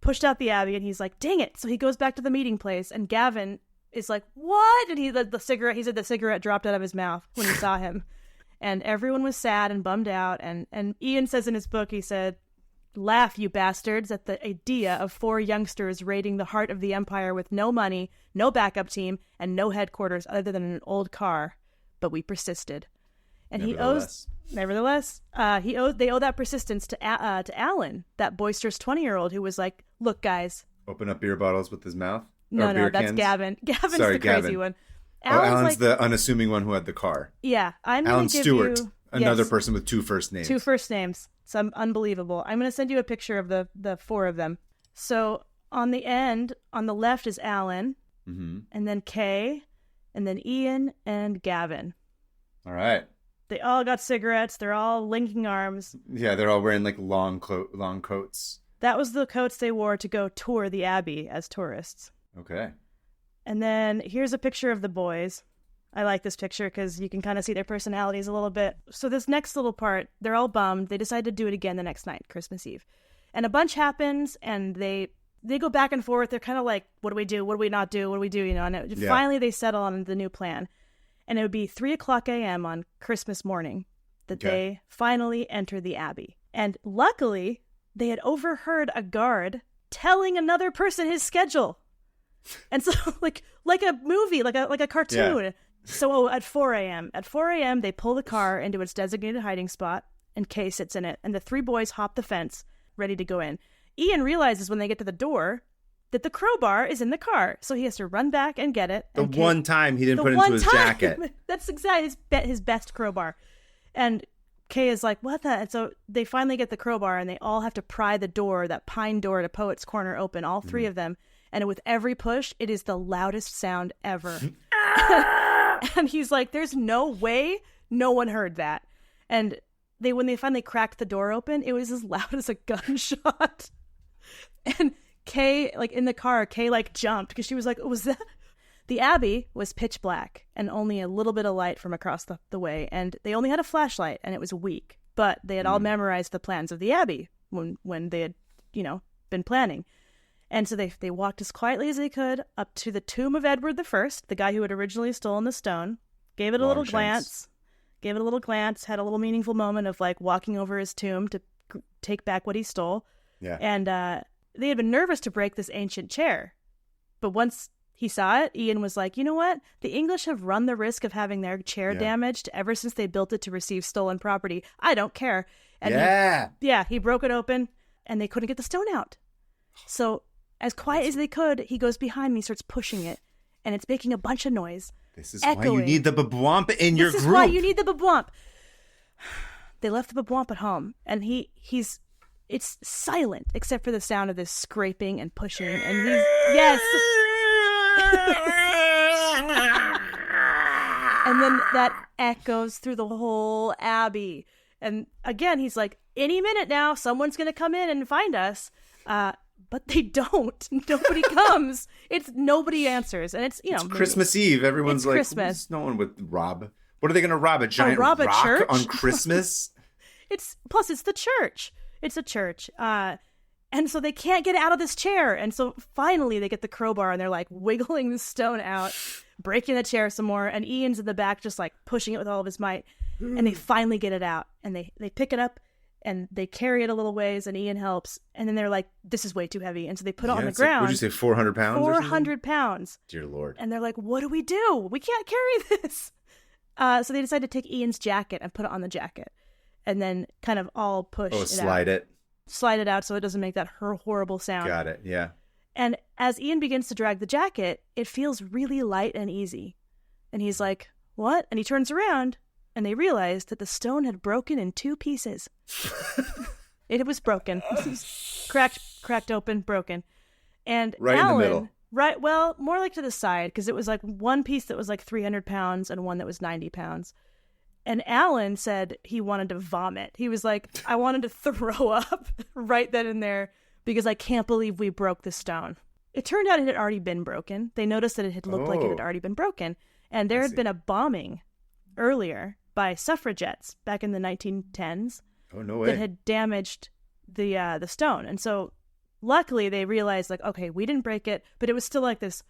pushed out the Abbey and he's like, dang it. So he goes back to the meeting place and Gavin is like, what? And he the cigarette dropped out of his mouth when he saw him. And everyone was sad and bummed out. And Ian says in his book, he said, laugh, you bastards, at the idea of 4 youngsters raiding the heart of the Empire with no money, no backup team, and no headquarters other than an old car. But we persisted. And they owe that persistence to Alan, that boisterous 20-year-old who was like, look, guys. Open up beer bottles with his mouth? No, that's Gavin. Gavin's the crazy one. Alan's like, the unassuming one who had the car. Yeah. Alan Stewart, another person with 2 first names. 2 first names. It's unbelievable. I'm going to send you a picture of the 4 of them. So on the end, on the left is Alan, and then Kay, and then Ian and Gavin. All right. They all got cigarettes. They're all linking arms. Yeah, they're all wearing like long coats. That was the coats they wore to go tour the Abbey as tourists. Okay. And then here's a picture of the boys. I like this picture because you can kind of see their personalities a little bit. So this next little part, they're all bummed. They decide to do it again the next night, Christmas Eve. And a bunch happens, and they go back and forth. They're kind of like, what do we do? What do we not do? What do we do? You know, and finally they settle on the new plan. And it would be 3:00 a.m. on Christmas morning that they finally enter the Abbey. And luckily, they had overheard a guard telling another person his schedule. And so, like a movie, like a cartoon. Yeah. So at 4 a.m., they pull the car into its designated hiding spot, and Kay sits in it. And the 3 boys hop the fence, ready to go in. Ian realizes when they get to the door that the crowbar is in the car, so he has to run back and get it. The one time he didn't put it into his jacket. That's exactly his best crowbar. And Kay is like, what the? And so they finally get the crowbar, and they all have to pry the door, that pine door to Poet's Corner, open, all 3 of them. And with every push, it is the loudest sound ever. And he's like, there's no way no one heard that. And when they finally cracked the door open, it was as loud as a gunshot. And Kay, like in the car, Kay like jumped because she was like, was that? The Abbey was pitch black and only a little bit of light from across the way. And they only had a flashlight and it was weak. But they had all memorized the plans of the Abbey when they had, been planning. And so they walked as quietly as they could up to the tomb of Edward I, the guy who had originally stolen the stone, gave it a little glance, had a little meaningful moment of like walking over his tomb to take back what he stole. Yeah. And they had been nervous to break this ancient chair. But once he saw it, Ian was like, you know what? The English have run the risk of having their chair damaged ever since they built it to receive stolen property. I don't care. And he broke it open and they couldn't get the stone out. So as quiet as they could, he goes behind me, starts pushing it, and it's making a bunch of noise. This is echoing. Why you need the babwomp in your group. This is why you need the babwomp. They left the babwomp at home, and it's silent except for the sound of this scraping and pushing, and yes. And then that echoes through the whole Abbey. And again, he's like, any minute now, someone's going to come in and find us. But they don't. Nobody comes. Nobody answers. And it's, Christmas Eve. Everyone's like, Christmas. No one would rob. What are they going to rob? A giant rock church? On Christmas? Plus it's the church. It's a church. And so they can't get out of this chair. And so finally they get the crowbar and they're like wiggling the stone out, breaking the chair some more. And Ian's in the back just like pushing it with all of his might. And they finally get it out. And they pick it up. And they carry it a little ways, and Ian helps. And then they're like, this is way too heavy. And so they put it on the ground. What did you say, 400 pounds? 400 pounds. Dear Lord. And they're like, what do? We can't carry this. So they decide to take Ian's jacket and put it on the jacket. And then kind of all push it slide out. it. Slide it out so it doesn't make that horrible sound. Got it, yeah. And as Ian begins to drag the jacket, it feels really light and easy. And he's like, what? And he turns around. And they realized that the stone had broken in 2 pieces. It was broken. cracked open, broken. And right Alan, in the middle. Right, well, more like to the side, because it was like one piece that was like 300 pounds and one that was 90 pounds. And Alan said he wanted to vomit. He was like, I wanted to throw up right then and there because I can't believe we broke the stone. it turned out it had already been broken. They noticed that it had looked like it had already been broken. And there had been a bombing earlier by suffragettes back in the 1910s. Oh, no way. That had damaged the stone. And so luckily they realized, like, okay, we didn't break it, but it was still like this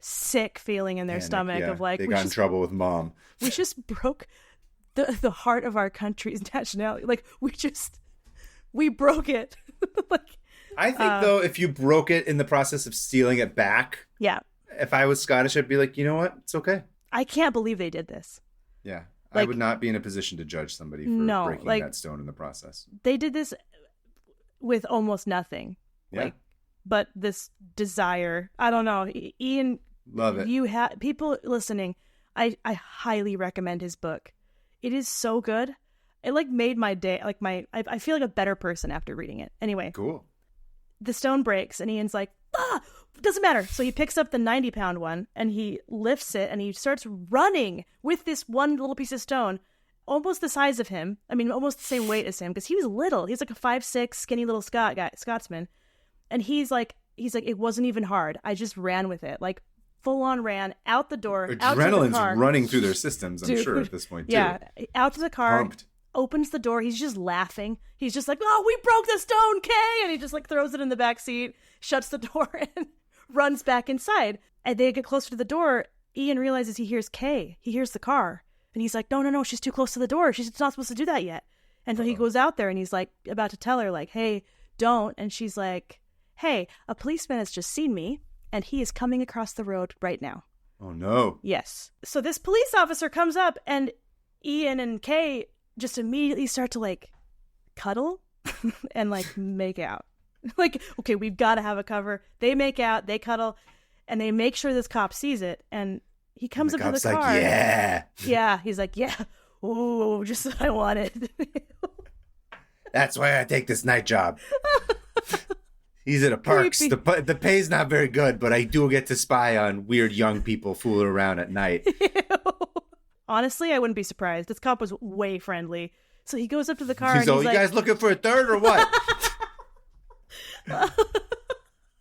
sick feeling in their stomach of like, they got in trouble with mom. We just broke the heart of our country's nationality. Like, we broke it. Like, I think though, if you broke it in the process of stealing it back, if I was Scottish, I'd be like, you know what? It's okay. I can't believe they did this. Yeah. Like, I would not be in a position to judge somebody for breaking that stone in the process. They did this with almost nothing. Yeah. Like, but this desire, I don't know. Ian, love it. You have people listening. I highly recommend his book. It is so good. It like made my day. Like I feel like a better person after reading it. Anyway, cool. The stone breaks and Ian's like, doesn't matter. So he picks up the 90-pound one and he lifts it and he starts running with this one little piece of stone, almost the size of him. I mean, almost the same weight as him because he was little. He's like a 5'6" skinny little Scotsman, and he's like, it wasn't even hard. I just ran with it, like full on ran out the door. Adrenaline's running through their systems, I'm sure at this point too. Yeah, out to the car. Pumped. Opens the door. He's just laughing. He's just like, "Oh, we broke the stone, Kay!" And he just like throws it in the back seat, shuts the door, and runs back inside. And they get closer to the door. Ian realizes he hears Kay. He hears the car, and he's like, "No, she's too close to the door. She's not supposed to do that yet." And so he goes out there, and he's like about to tell her, like, "Hey, don't." And she's like, "Hey, a policeman has just seen me, and he is coming across the road right now." Oh no! Yes. So this police officer comes up, and Ian and Kay just immediately start to like cuddle and like make out. Like, okay, we've got to have a cover. They make out, they cuddle, and they make sure this cop sees it. And he comes up to the car. Like, yeah. Yeah, he's like, yeah. Oh, just what I wanted. That's why I take this night job. He's at a parks. The pay's not very good, but I do get to spy on weird young people fooling around at night. Honestly, I wouldn't be surprised. This cop was way friendly. So he goes up to the car He's and he's like, you guys looking for a third or what?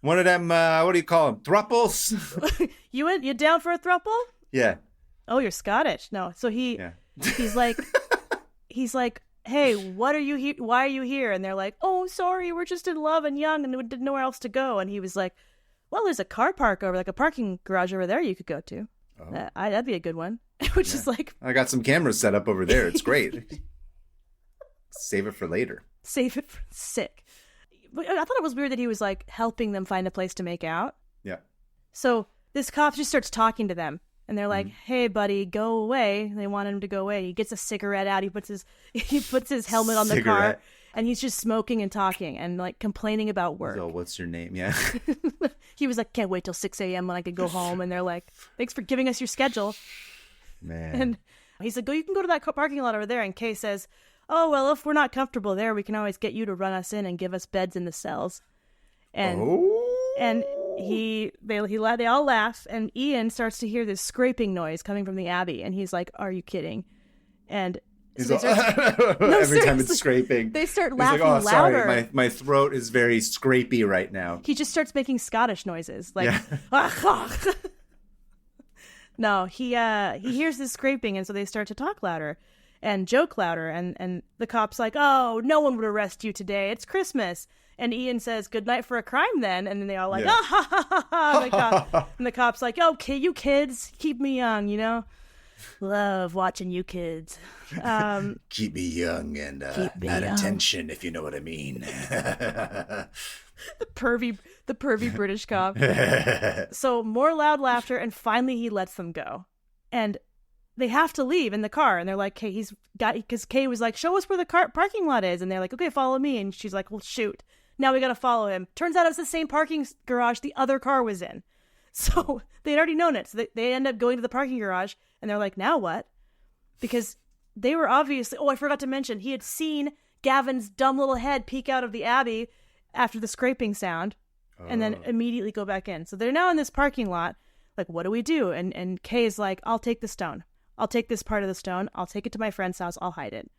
One of them, what do you call them? Thruples? You down for a thruple? Yeah. Oh, you're Scottish. No. So he's like, "Hey, what are you here? Why are you here?" And they're like, "Oh, sorry, we're just in love and young and we didn't know where else to go." And he was like, "Well, there's a car park over, like a parking garage over there you could go to. Oh. That'd be a good one." Which is like, I got some cameras set up over there. It's great. Save it for later. Save it for sick. But I thought it was weird that he was like helping them find a place to make out. Yeah. So this cop just starts talking to them. And they're like, "Hey, buddy, go away." They want him to go away. He gets a cigarette out. He puts his helmet on the car, and he's just smoking and talking and like complaining about work. So, what's your name? Yeah. He was like, "Can't wait till 6 a.m. when I could go home." And they're like, "Thanks for giving us your schedule." Man. And he's like, you can go to that parking lot over there. And Kay says, "Oh, well, if we're not comfortable there, we can always get you to run us in and give us beds in the cells." And they all laugh, and Ian starts to hear this scraping noise coming from the Abbey, and he's like, "Are you kidding?" And so every time it's scraping, they start laughing like, louder. Sorry, my throat is very scrapey right now. He just starts making Scottish noises, like, No, he hears this scraping, and so they start to talk louder and joke louder, and the cop's like, "Oh, no one would arrest you today. It's Christmas." And Ian says, "Good night for a crime, then." And then they all like, "Ah, ha, ha, ha, ha." And the cop's like, "Okay, you kids, keep me young, you know? Love watching you kids." Keep me young and not attention, if you know what I mean. The pervy British cop. So more loud laughter, and finally he lets them go. And they have to leave in the car, and they're like, "Kay, because Kay was like, show us where the parking lot is." And they're like, "Okay, follow me." And she's like, "Well, shoot. Now we got to follow him." Turns out it was the same parking garage the other car was in. So they'd already known it. So they end up going to the parking garage, and they're like, "Now what?" Because they were obviously, I forgot to mention, he had seen Gavin's dumb little head peek out of the Abbey after the scraping sound, and then immediately go back in. So they're now in this parking lot. Like, what do we do? And Kay is like, "I'll take the stone. I'll take this part of the stone. I'll take it to my friend's house. I'll hide it."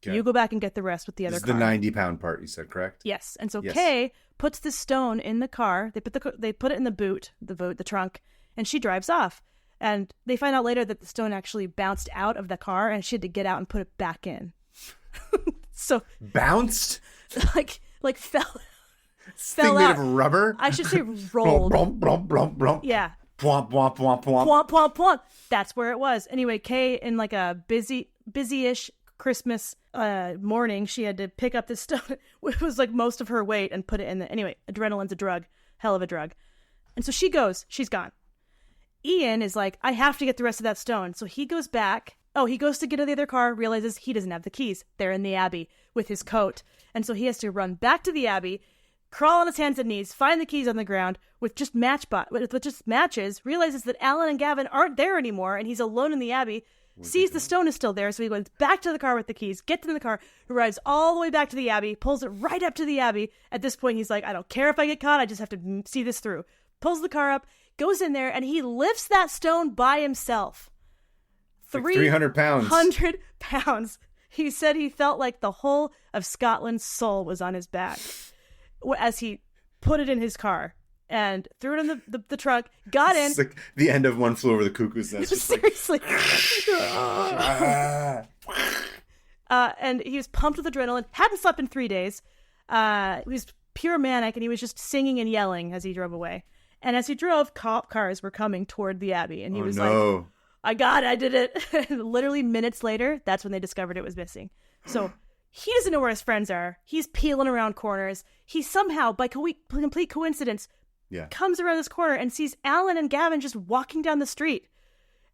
Okay. You go back and get the rest with the other This is car. the 90-pound part, you said, correct? Yes. And so Yes. Kay puts the stone in the car. They put it in the trunk, and she drives off. And they find out later that the stone actually bounced out of the car, and she had to get out and put it back in. So bounced? like fell Thing made out. of rubber? I should say rolled. Blump, blump, blump, blump. Yeah. Plomp, plomp, plomp, plomp. Plomp, plomp, plomp. That's where it was. Anyway, Kay, in like a busy-ish Christmas morning, she had to pick up this stone. It was like most of her weight and put it in the... Anyway, adrenaline's a drug. Hell of a drug. And so she goes. She's gone. Ian is like, I have to get the rest of that stone. So he goes back. Oh, he goes to get to the other car, realizes he doesn't have the keys. They're in the Abbey with his coat. And so he has to run back to the Abbey, crawl on his hands and knees, find the keys on the ground with just matches, realizes that Alan and Gavin aren't there anymore, and he's alone in the Abbey, sees the stone is still there, so he goes back to the car with the keys, gets in the car, arrives all the way back to the Abbey, pulls it right up to the Abbey. At this point, he's like, I don't care if I get caught, I just have to see this through. Pulls the car up, goes in there, and he lifts that stone by himself. Like 300 pounds. 300 pounds. He said he felt like the whole of Scotland's soul was on his back as he put it in his car and threw it in the trunk, got in. It's like the end of One Flew Over the Cuckoo's Nest. Seriously. Like... And he was pumped with adrenaline, hadn't slept in 3 days. He was pure manic, and he was just singing and yelling as he drove away. And as he drove, cop cars were coming toward the Abbey, and he was like, I got it, I did it. Literally minutes later, that's when they discovered it was missing. So he doesn't know where his friends are. He's peeling around corners. He somehow, by complete coincidence, comes around this corner and sees Alan and Gavin just walking down the street.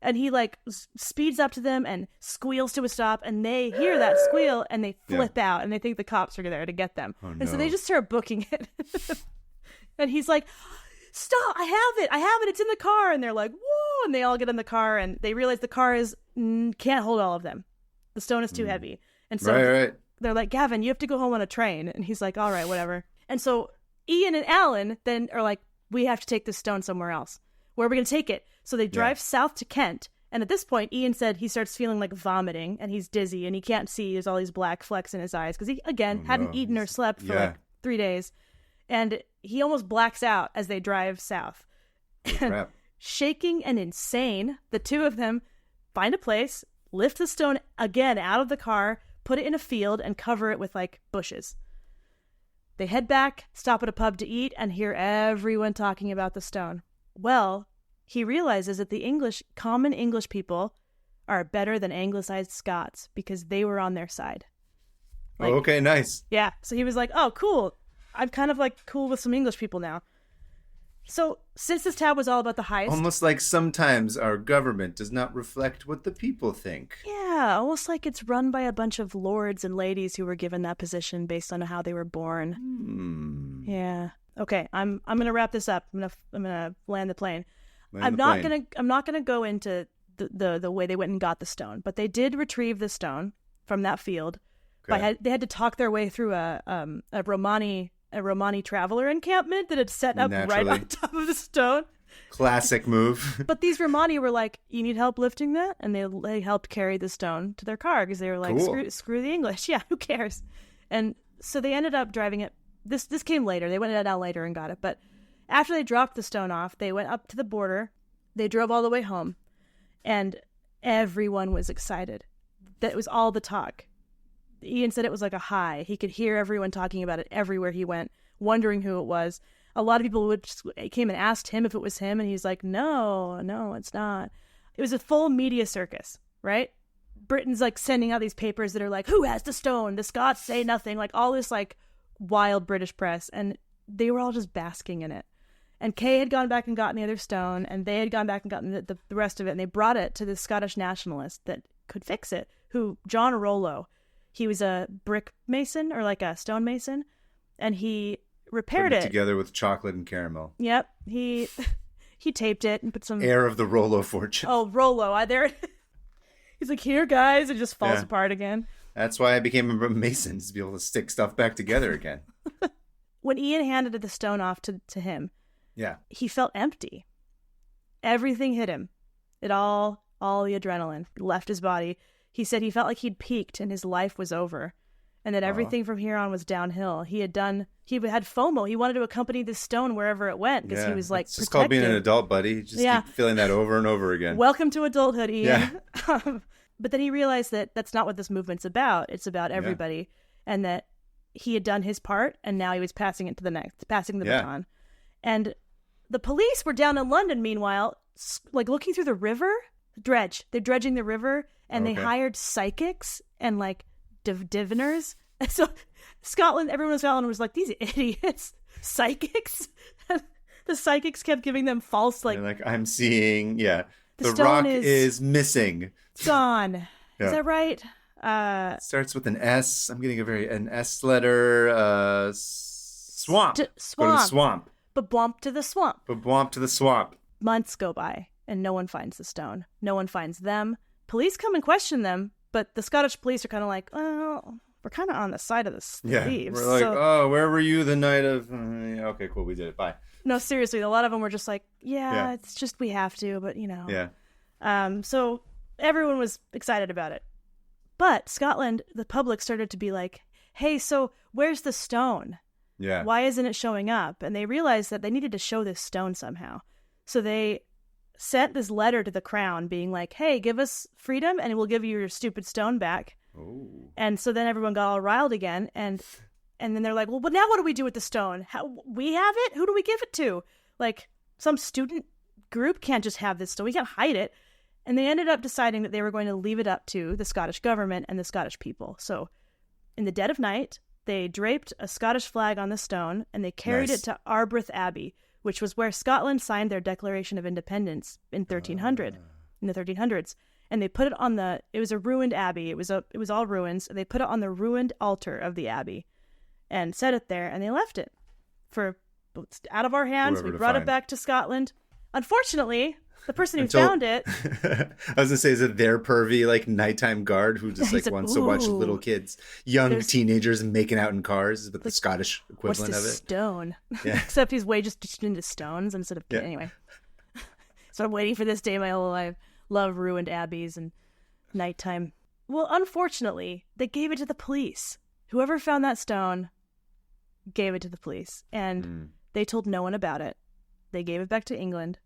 And he like speeds up to them and squeals to a stop, and they hear that squeal and they flip out, and they think the cops are there to get them. And so they just start booking it. And he's like, stop, I have it, it's in the car. And they're like, whoa, and they all get in the car, and they realize the car can't hold all of them. The stone is too heavy. And so they're like, Gavin, you have to go home on a train. And he's like, all right, whatever. And so Ian and Alan then are like, we have to take this stone somewhere else. Where are we going to take it? So they drive south to Kent. And at this point, Ian said he starts feeling like vomiting, and he's dizzy, and he can't see. There's all these black flecks in his eyes because he, again, hadn't eaten or slept for like 3 days. And he almost blacks out as they drive south. And shaking and insane, the two of them find a place, lift the stone again out of the car, put it in a field, and cover it with like bushes. They head back, stop at a pub to eat, and hear everyone talking about the stone. Well, he realizes that the common English people are better than anglicized Scots because they were on their side. Like, okay, nice. Yeah, so he was like, oh, cool. I'm kind of like cool with some English people now. So since this tab was all about the heist... Almost like sometimes our government does not reflect what the people think. Yeah, almost like it's run by a bunch of lords and ladies who were given that position based on how they were born. Yeah. Okay, I'm gonna wrap this up. I'm gonna land the plane. I'm not gonna go into the way they went and got the stone, but they did retrieve the stone from that field. Okay. They had to talk their way through a Romani traveler encampment that had set up right on top of the stone. Classic move. But these Romani were like, you need help lifting that? And they helped carry the stone to their car because they were like, screw the English. Yeah, who cares? And so they ended up driving it. This came later. They went down later and got it. But after they dropped the stone off, they went up to the border. They drove all the way home. And everyone was excited. That was all the talk. Ian said it was like a high. He could hear everyone talking about it everywhere he went, wondering who it was. A lot of people came and asked him if it was him, and he's like, no, it's not. It was a full media circus, right? Britain's like sending out these papers that are like, who has the stone? The Scots say nothing. Like all this like wild British press, and they were all just basking in it. And Kay had gone back and gotten the other stone, and they had gone back and gotten the rest of it, and they brought it to the Scottish nationalist that could fix it, John Rollo. He was a brick mason or like a stone mason, and he repaired it together with chocolate and caramel. Yep, he taped it and put some heir of the Rollo fortune. Oh, Rollo! He's like, here, guys, it just falls apart again. That's why I became a mason, to be able to stick stuff back together again. When Ian handed the stone off to him, he felt empty. Everything hit him. The adrenaline left his body. he said he felt like he'd peaked and his life was over, and that everything from here on was downhill. He had FOMO. He wanted to accompany this stone wherever it went because he was like, it's just called being an adult, buddy. Just keep feeling that over and over again. Welcome to adulthood, Ian. Yeah. But then he realized that that's not what this movement's about. It's about everybody, and that he had done his part, and now he was passing it to the next, passing the baton. And the police were down in London, meanwhile, like looking through the river, they're dredging the river, and they hired psychics and like diviners. And so everyone in Scotland was like, these idiots, psychics. The psychics kept giving them false like I'm seeing, the rock is missing. It's gone. Is that right? Starts with an S. I'm getting an S letter. Swamp. Swamp. Go to the swamp. Ba-bwomp to the swamp. Months go by, and no one finds the stone. No one finds them. Police come and question them, but the Scottish police are kind of like, well, we're kind of on the side of the thieves. We're like, where were you the night of... okay, cool, we did it. Bye. No, seriously, a lot of them were just like, it's just we have to, but So everyone was excited about it. But Scotland, the public started to be like, hey, so where's the stone? Yeah. Why isn't it showing up? And they realized that they needed to show this stone somehow. So they sent this letter to the crown being like, hey, give us freedom and we'll give you your stupid stone back. Oh. And so then everyone got all riled again. And then they're like, well, but now what do we do with the stone? We have it? Who do we give it to? Like, some student group can't just have this stone. We can't hide it. And they ended up deciding that they were going to leave it up to the Scottish government and the Scottish people. So in the dead of night, they draped a Scottish flag on the stone and they carried it to Arbroath Abbey, which was where Scotland signed their Declaration of Independence in the 1300s. And they put it on it was a ruined abbey. It was all ruins. They put it on the ruined altar of the abbey and set it there, and they left it out of our hands. We brought it back to Scotland. Unfortunately, the person who found it... I was going to say, is it their pervy, like, nighttime guard who just, like, wants to watch little kids, young teenagers making out in cars, but the Scottish equivalent of it? Stone. Yeah. Except he's way just into stones instead of... Anyway. So I'm waiting for this day my whole life. Love ruined abbeys and nighttime. Well, unfortunately, they gave it to the police. Whoever found that stone gave it to the police. And they told no one about it. They gave it back to England.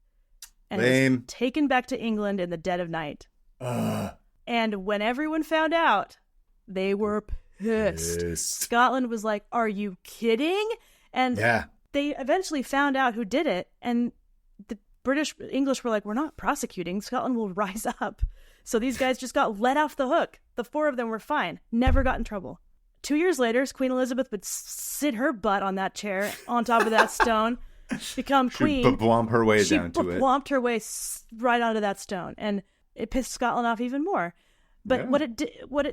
And it was taken back to England in the dead of night. And when everyone found out, they were pissed. Scotland was like, are you kidding? And they eventually found out who did it. And the English were like, we're not prosecuting. Scotland will rise up. So these guys just got let off the hook. The four of them were fine. Never got in trouble. 2 years later, Queen Elizabeth would sit her butt on that chair on top of that stone. Become queen. She bwomp her way down to it. She bwomped her way right onto that stone, and it pissed Scotland off even more. But what it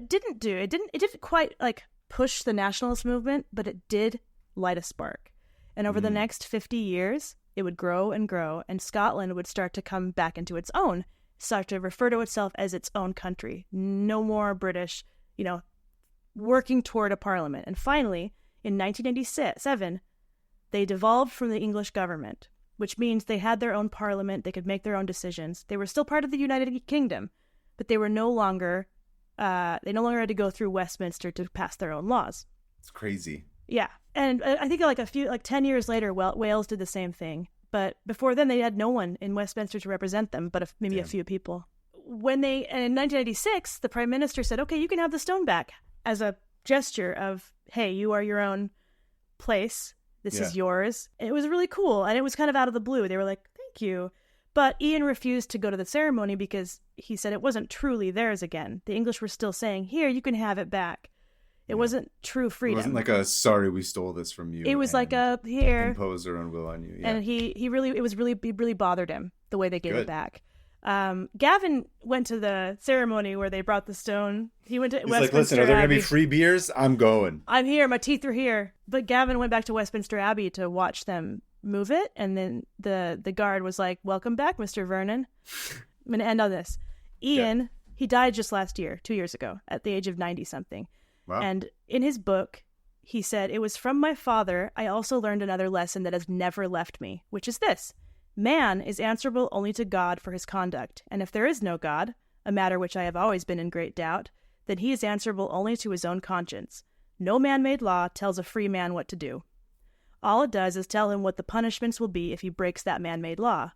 didn't do, it didn't quite like push the nationalist movement, but it did light a spark. And over the next 50 years, it would grow and grow, and Scotland would start to come back into its own, start to refer to itself as its own country. No more British, working toward a parliament. And finally, in 1987. They devolved from the English government, which means they had their own parliament. They could make their own decisions. They were still part of the United Kingdom, but they were no longer had to go through Westminster to pass their own laws. It's crazy. Yeah. And I think 10 years later, Wales did the same thing. But before then, they had no one in Westminster to represent them, but maybe a few people. In 1996, the Prime Minister said, okay, you can have the stone back as a gesture of, hey, you are your own place. This is yours. It was really cool. And it was kind of out of the blue. They were like, thank you. But Ian refused to go to the ceremony because he said it wasn't truly theirs again. The English were still saying, here, you can have it back. It wasn't true freedom. It wasn't like a, sorry, we stole this from you. It was like a, here. Impose our own will on you. Yeah. And it really bothered him the way they gave it back. Gavin went to the ceremony where they brought the stone. He went to Westminster like, listen, are there going to be free beers? I'm going. I'm here. My teeth are here. But Gavin went back to Westminster Abbey to watch them move it. And then the guard was like, welcome back, Mr. Vernon. I'm going to end on this. Ian, he died just last year, 2 years ago, at the age of 90-something. Wow. And in his book, he said, it was from my father. I also learned another lesson that has never left me, which is this. Man is answerable only to God for his conduct, and if there is no God, a matter which I have always been in great doubt, then he is answerable only to his own conscience. No man-made law tells a free man what to do. All it does is tell him what the punishments will be if he breaks that man-made law.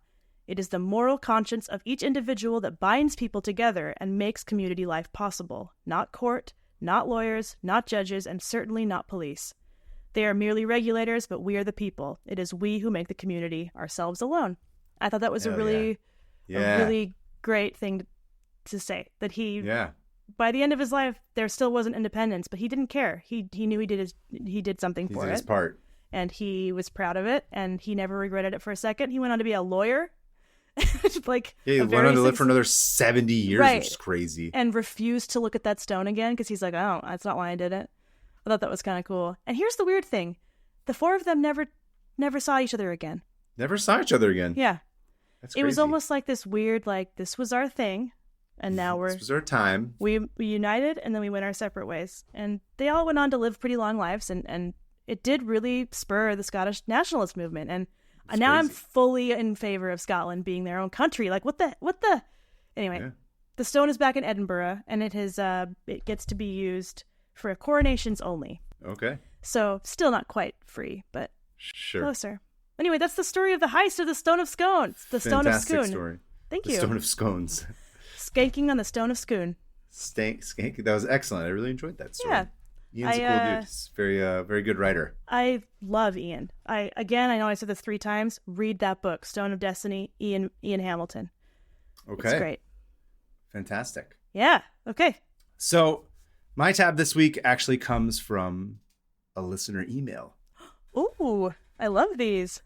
It is the moral conscience of each individual that binds people together and makes community life possible. Not court, not lawyers, not judges, and certainly not police. They are merely regulators, but we are the people. It is we who make the community, ourselves alone. I thought that was a really great thing to say. That he, by the end of his life, there still wasn't independence, but he didn't care. He knew he did something for it. He did his part. And he was proud of it, and he never regretted it for a second. He went on to be a lawyer. He went on to live for another 70 years, which is crazy. And refused to look at that stone again because he's like, oh, that's not why I did it. I thought that was kind of cool. And here's the weird thing. The four of them never saw each other again. Never saw each other again. Yeah. That's crazy. It was almost like this weird, like, this was our thing, and now this was our time. We united, and then we went our separate ways. And they all went on to live pretty long lives, and it did really spur the Scottish nationalist movement. And now I'm fully in favor of Scotland being their own country. Like, what the? Anyway, the stone is back in Edinburgh, and it gets to be used for coronations only. Okay. So still not quite free, but sure. Closer. Anyway, that's the story of the heist of the Stone of Scones. The Stone of Scone. Story. Thank you. The Stone of Scones. Skanking on the Stone of Scone. Skanking. That was excellent. I really enjoyed that story. Yeah. Ian's a cool dude. He's very good writer. I love Ian. I know I said this 3 times. Read that book, Stone of Destiny, Ian Hamilton. Okay. It's great. Fantastic. Yeah. Okay. So my tab this week actually comes from a listener email. Ooh, I love these.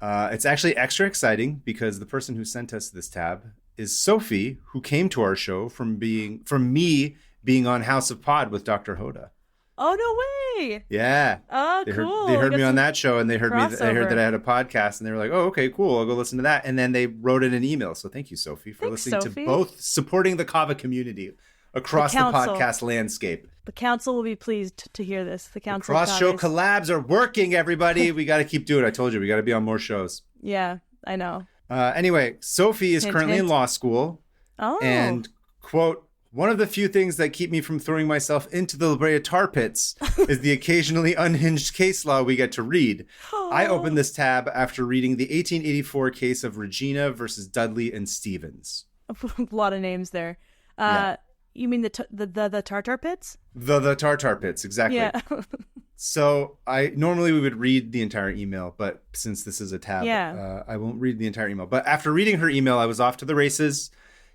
It's actually extra exciting because the person who sent us this tab is Sophie, who came to our show from me being on House of Pod with Dr. Hoda. Oh, no way. Yeah. Oh, cool. They heard me on that show, and they heard I heard that I had a podcast, and they were like, oh, okay, cool. I'll go listen to that. And then they wrote in an email. So thank you, Sophie, for listening to both, supporting the Kava community across the podcast landscape. The council will be pleased to hear this. The council cross-show collabs are working, everybody. We got to keep doing it. I told you, we got to be on more shows. Yeah, I know. Anyway, Sophie is currently in law school. Oh. And, quote, one of the few things that keep me from throwing myself into the La Brea tar pits is the occasionally unhinged case law we get to read. Oh. I opened this tab after reading the 1884 case of Regina versus Dudley and Stevens. A lot of names there. You mean the tartar pits? The tartar pits, exactly. Yeah. So normally we would read the entire email, but since this is a tab, I won't read the entire email. But after reading her email, I was off to the races,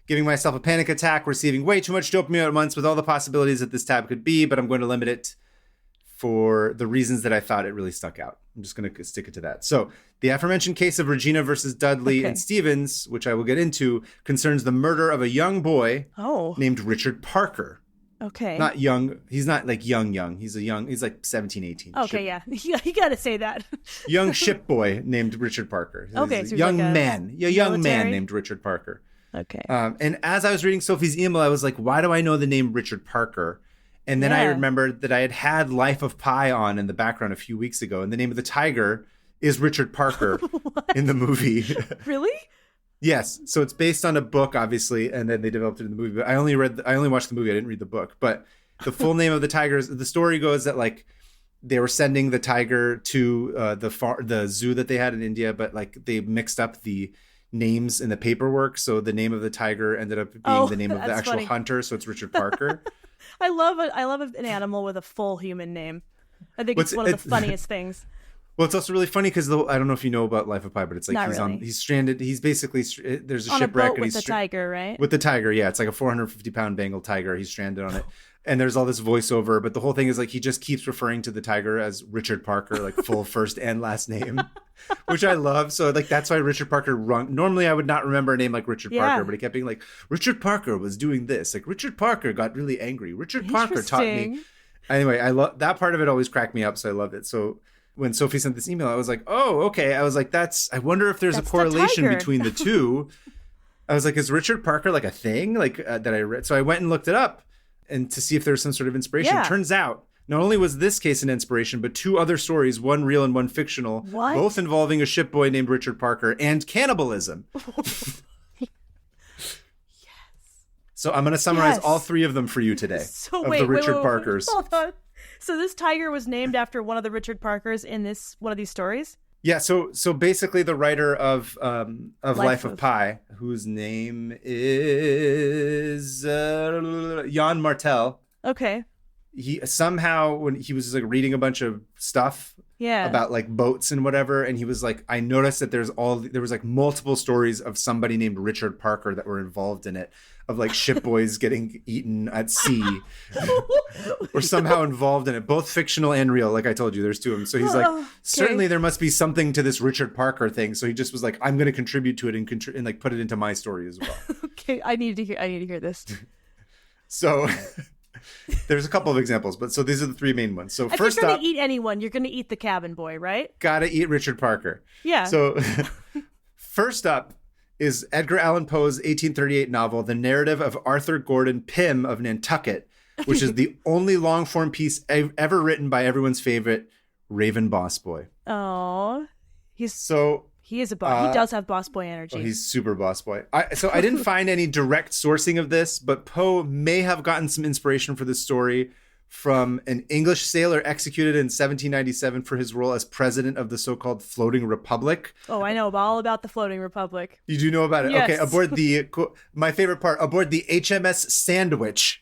giving myself a panic attack, receiving way too much dopamine at once with all the possibilities that this tab could be, but I'm going to limit it for the reasons that I thought it really stuck out. I'm just going to stick it to that. So the aforementioned case of Regina versus Dudley and Stevens, which I will get into, concerns the murder of a young boy named Richard Parker. Okay. Not young. He's not like young. He's like 17, 18. Okay, yeah. You got to say that. Young ship boy named Richard Parker. Okay. So young man named Richard Parker. Okay. And as I was reading Sophie's email, I was like, why do I know the name Richard Parker? And then I remembered that I had Life of Pi on in the background a few weeks ago, and the name of the tiger is Richard Parker in the movie. Really? Yes. So it's based on a book, obviously, and then they developed it in the movie. But I only watched the movie. I didn't read the book. But the full name of the tiger is, the story goes that like they were sending the tiger to the zoo that they had in India, but like they mixed up the names in the paperwork, so the name of the tiger ended up being the name of the actual hunter. So it's Richard Parker. I love an animal with a full human name. I think it's one of the funniest things. Well, it's also really funny because I don't know if you know about Life of Pi, but it's like he's stranded. He's basically there's a shipwreck on a boat with the tiger, right? With the tiger, yeah, it's like a 450-pound Bengal tiger. He's stranded on it, and there's all this voiceover. But the whole thing is like he just keeps referring to the tiger as Richard Parker, like full first and last name, which I love. So like that's why Richard Parker. Normally, I would not remember a name like Richard Parker, but he kept being like Richard Parker was doing this. Like Richard Parker got really angry. Richard Parker taught me. Anyway, I love that part of it. Always cracked me up, so I loved it. So when Sophie sent this email, I was like, oh, okay. I was like, I wonder if there's a correlation between the two. I was like, is Richard Parker like a thing like that I read? So I went and looked it up and to see if there's some sort of inspiration. Yeah. Turns out not only was this case an inspiration, but 2 other stories, one real and one fictional, both involving a ship boy named Richard Parker and cannibalism. So I'm going to summarize all three of them for you today. So the Richard Parkers. Hold on. So this tiger was named after one of the Richard Parkers in one of these stories? Yeah, so basically the writer of Life of Pi, whose name is Jan Martel. Okay. He somehow, when he was like reading a bunch of stuff about like boats and whatever, and he was like, I noticed that there was like multiple stories of somebody named Richard Parker that were involved in it, of like ship boys getting eaten at sea or somehow involved in it, both fictional and real. Like I told you, there's two of them. So he's like, certainly there must be something to this Richard Parker thing. So he just was like, I'm going to contribute to it and like put it into my story as well. Okay, I need to hear this. So there's a couple of examples, but so these are the three main ones. So if first you're up, going to eat anyone, you're going to eat the cabin boy, right? Gotta eat Richard Parker. Yeah. So first up is Edgar Allan Poe's 1838 novel, The Narrative of Arthur Gordon Pym of Nantucket, which is the only long-form piece ever written by everyone's favorite Raven Boss Boy. Oh, he is a boss. He does have boss boy energy. Oh, he's super boss boy. I didn't find any direct sourcing of this, but Poe may have gotten some inspiration for this story from an English sailor executed in 1797 for his role as president of the so-called Floating Republic. Oh, I know all about the Floating Republic. You do know about it? Yes. Okay, aboard my favorite part, aboard the HMS Sandwich.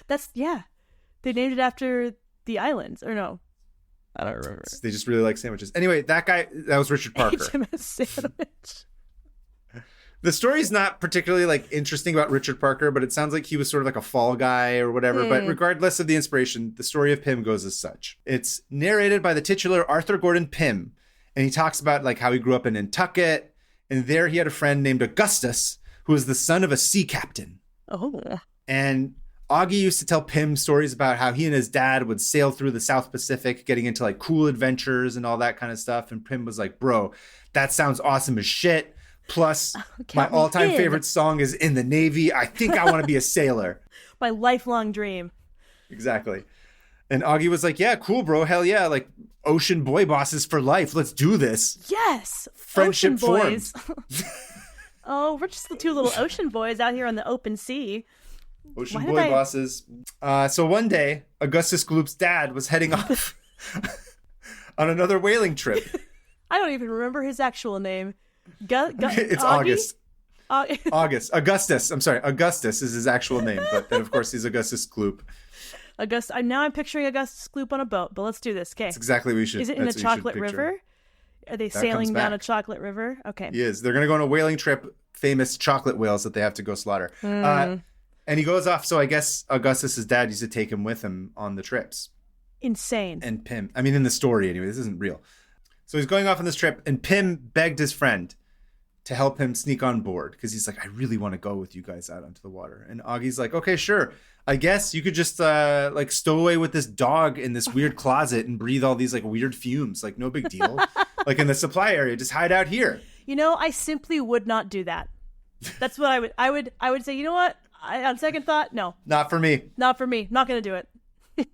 They named it after the islands, or no? I don't remember. They just really like sandwiches. Anyway, that was Richard Parker. HMS Sandwich. The story's not particularly like interesting about Richard Parker, but it sounds like he was sort of like a fall guy or whatever. But regardless of the inspiration, the story of Pym goes as such. It's narrated by the titular Arthur Gordon Pym, and he talks about like how he grew up in Nantucket, and there he had a friend named Augustus, who was the son of a sea captain. Oh. And Augie used to tell Pym stories about how he and his dad would sail through the South Pacific, getting into like cool adventures and all that kind of stuff. And Pym was like, bro, that sounds awesome as shit. Plus, my all-time favorite song is In the Navy. I think I want to be a sailor. My lifelong dream. Exactly. And Augie was like, yeah, cool, bro. Hell yeah. Like ocean boy bosses for life. Let's do this. Yes. Friendship ocean boys. Oh, we're just the two little ocean boys out here on the open sea. Ocean boy bosses. So one day, Augustus Gloop's dad was heading off on another whaling trip. I don't even remember his actual name. It's Augie? August. Augustus. I'm sorry. Augustus is his actual name, but then of course he's Augustus Gloop. Now I'm picturing Augustus Gloop on a boat, but let's do this. Okay. That's exactly what we should. Is it in a chocolate river? Are they sailing down a chocolate river? Okay. He is. They're going to go on a whaling trip. Famous chocolate whales that they have to go slaughter. And he goes off. So I guess Augustus's dad used to take him with him on the trips. Insane. And Pym. I mean, in the story anyway. This isn't real. So he's going off on this trip, and Pym begged his friend to help him sneak on board because he's like, I really want to go with you guys out onto the water. And Augie's like, okay, sure. I guess you could just like stow away with this dog in this weird closet and breathe all these like weird fumes. Like no big deal. Like in the supply area, just hide out here. You know, I simply would not do that. That's what I would say. You know what? On second thought, no. Not for me. Not for me. Not going to do it.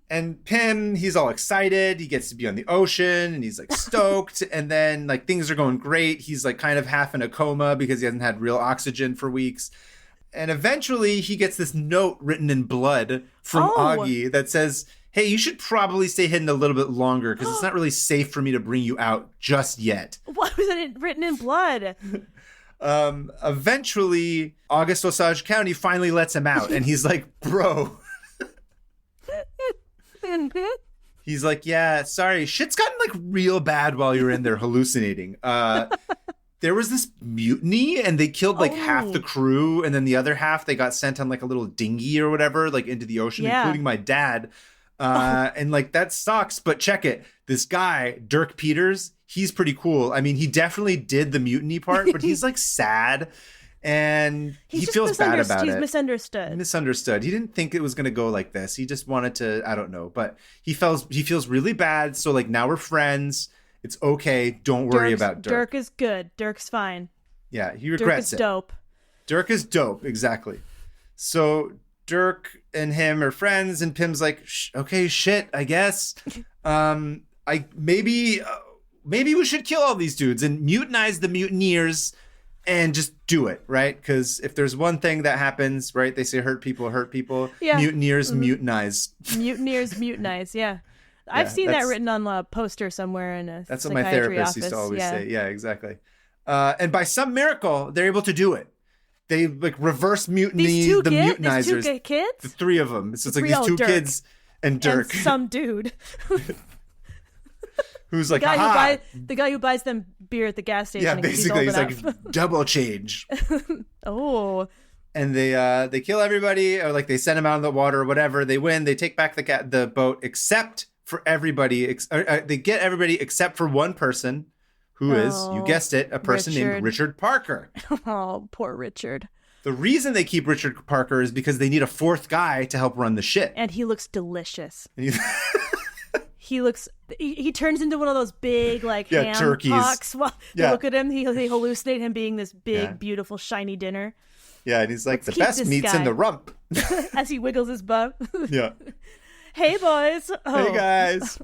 And Pym, he's all excited. He gets to be on the ocean and he's like stoked. And then like things are going great. He's like kind of half in a coma because he hasn't had real oxygen for weeks. And eventually he gets this note written in blood from Augie that says, hey, you should probably stay hidden a little bit longer because it's not really safe for me to bring you out just yet. What was it written in blood? Eventually, August Osage County finally lets him out. And he's like, bro. He's like, yeah, sorry. Shit's gotten like real bad while you were in there hallucinating. There was this mutiny and they killed like half the crew. And then the other half, they got sent on like a little dinghy or whatever, like into the ocean, including my dad. And like, that sucks. But check it. This guy, Dirk Peters, he's pretty cool. I mean, he definitely did the mutiny part, but he's like sad. And he feels bad about it. He's misunderstood. He didn't think it was going to go like this. He just wanted to, I don't know. But he feels really bad. So like now we're friends. It's okay. Don't worry about Dirk. Dirk is good. Dirk's fine. Yeah, he regrets it. Dirk is dope. Exactly. So Dirk and him are friends, and Pym's like, okay, shit, I guess. Maybe we should kill all these dudes and mutinize the mutineers and just do it, right? Because if there's one thing that happens, right, they say hurt people hurt people. Yeah. Mutineers mutinize. Mutineers mutinize, yeah. I've seen that written on a poster somewhere in a That's what my psychiatry therapist office. used to always say. Yeah, exactly. And by some miracle, they're able to do it. They like reverse mutiny the mutinizers. These two kids? The three of them. So it's like these two kids and Dirk. And some dude. Who's like, the guy who buys them beer at the gas station. Yeah, basically, he's like double change. Oh. And they kill everybody, or like they send them out in the water or whatever. They win. They take back the boat, except for everybody. They get everybody except for one person, who is, you guessed it, a person named Richard Parker. Oh, poor Richard. The reason they keep Richard Parker is because they need a fourth guy to help run the ship. And he looks delicious. He turns into one of those big ham turkeys. hocks. They look at him, they hallucinate him being this big, beautiful, shiny dinner. Yeah, and he's like, the best meat's in the rump. As he wiggles his butt. Yeah. Hey, boys. Oh. Hey, guys.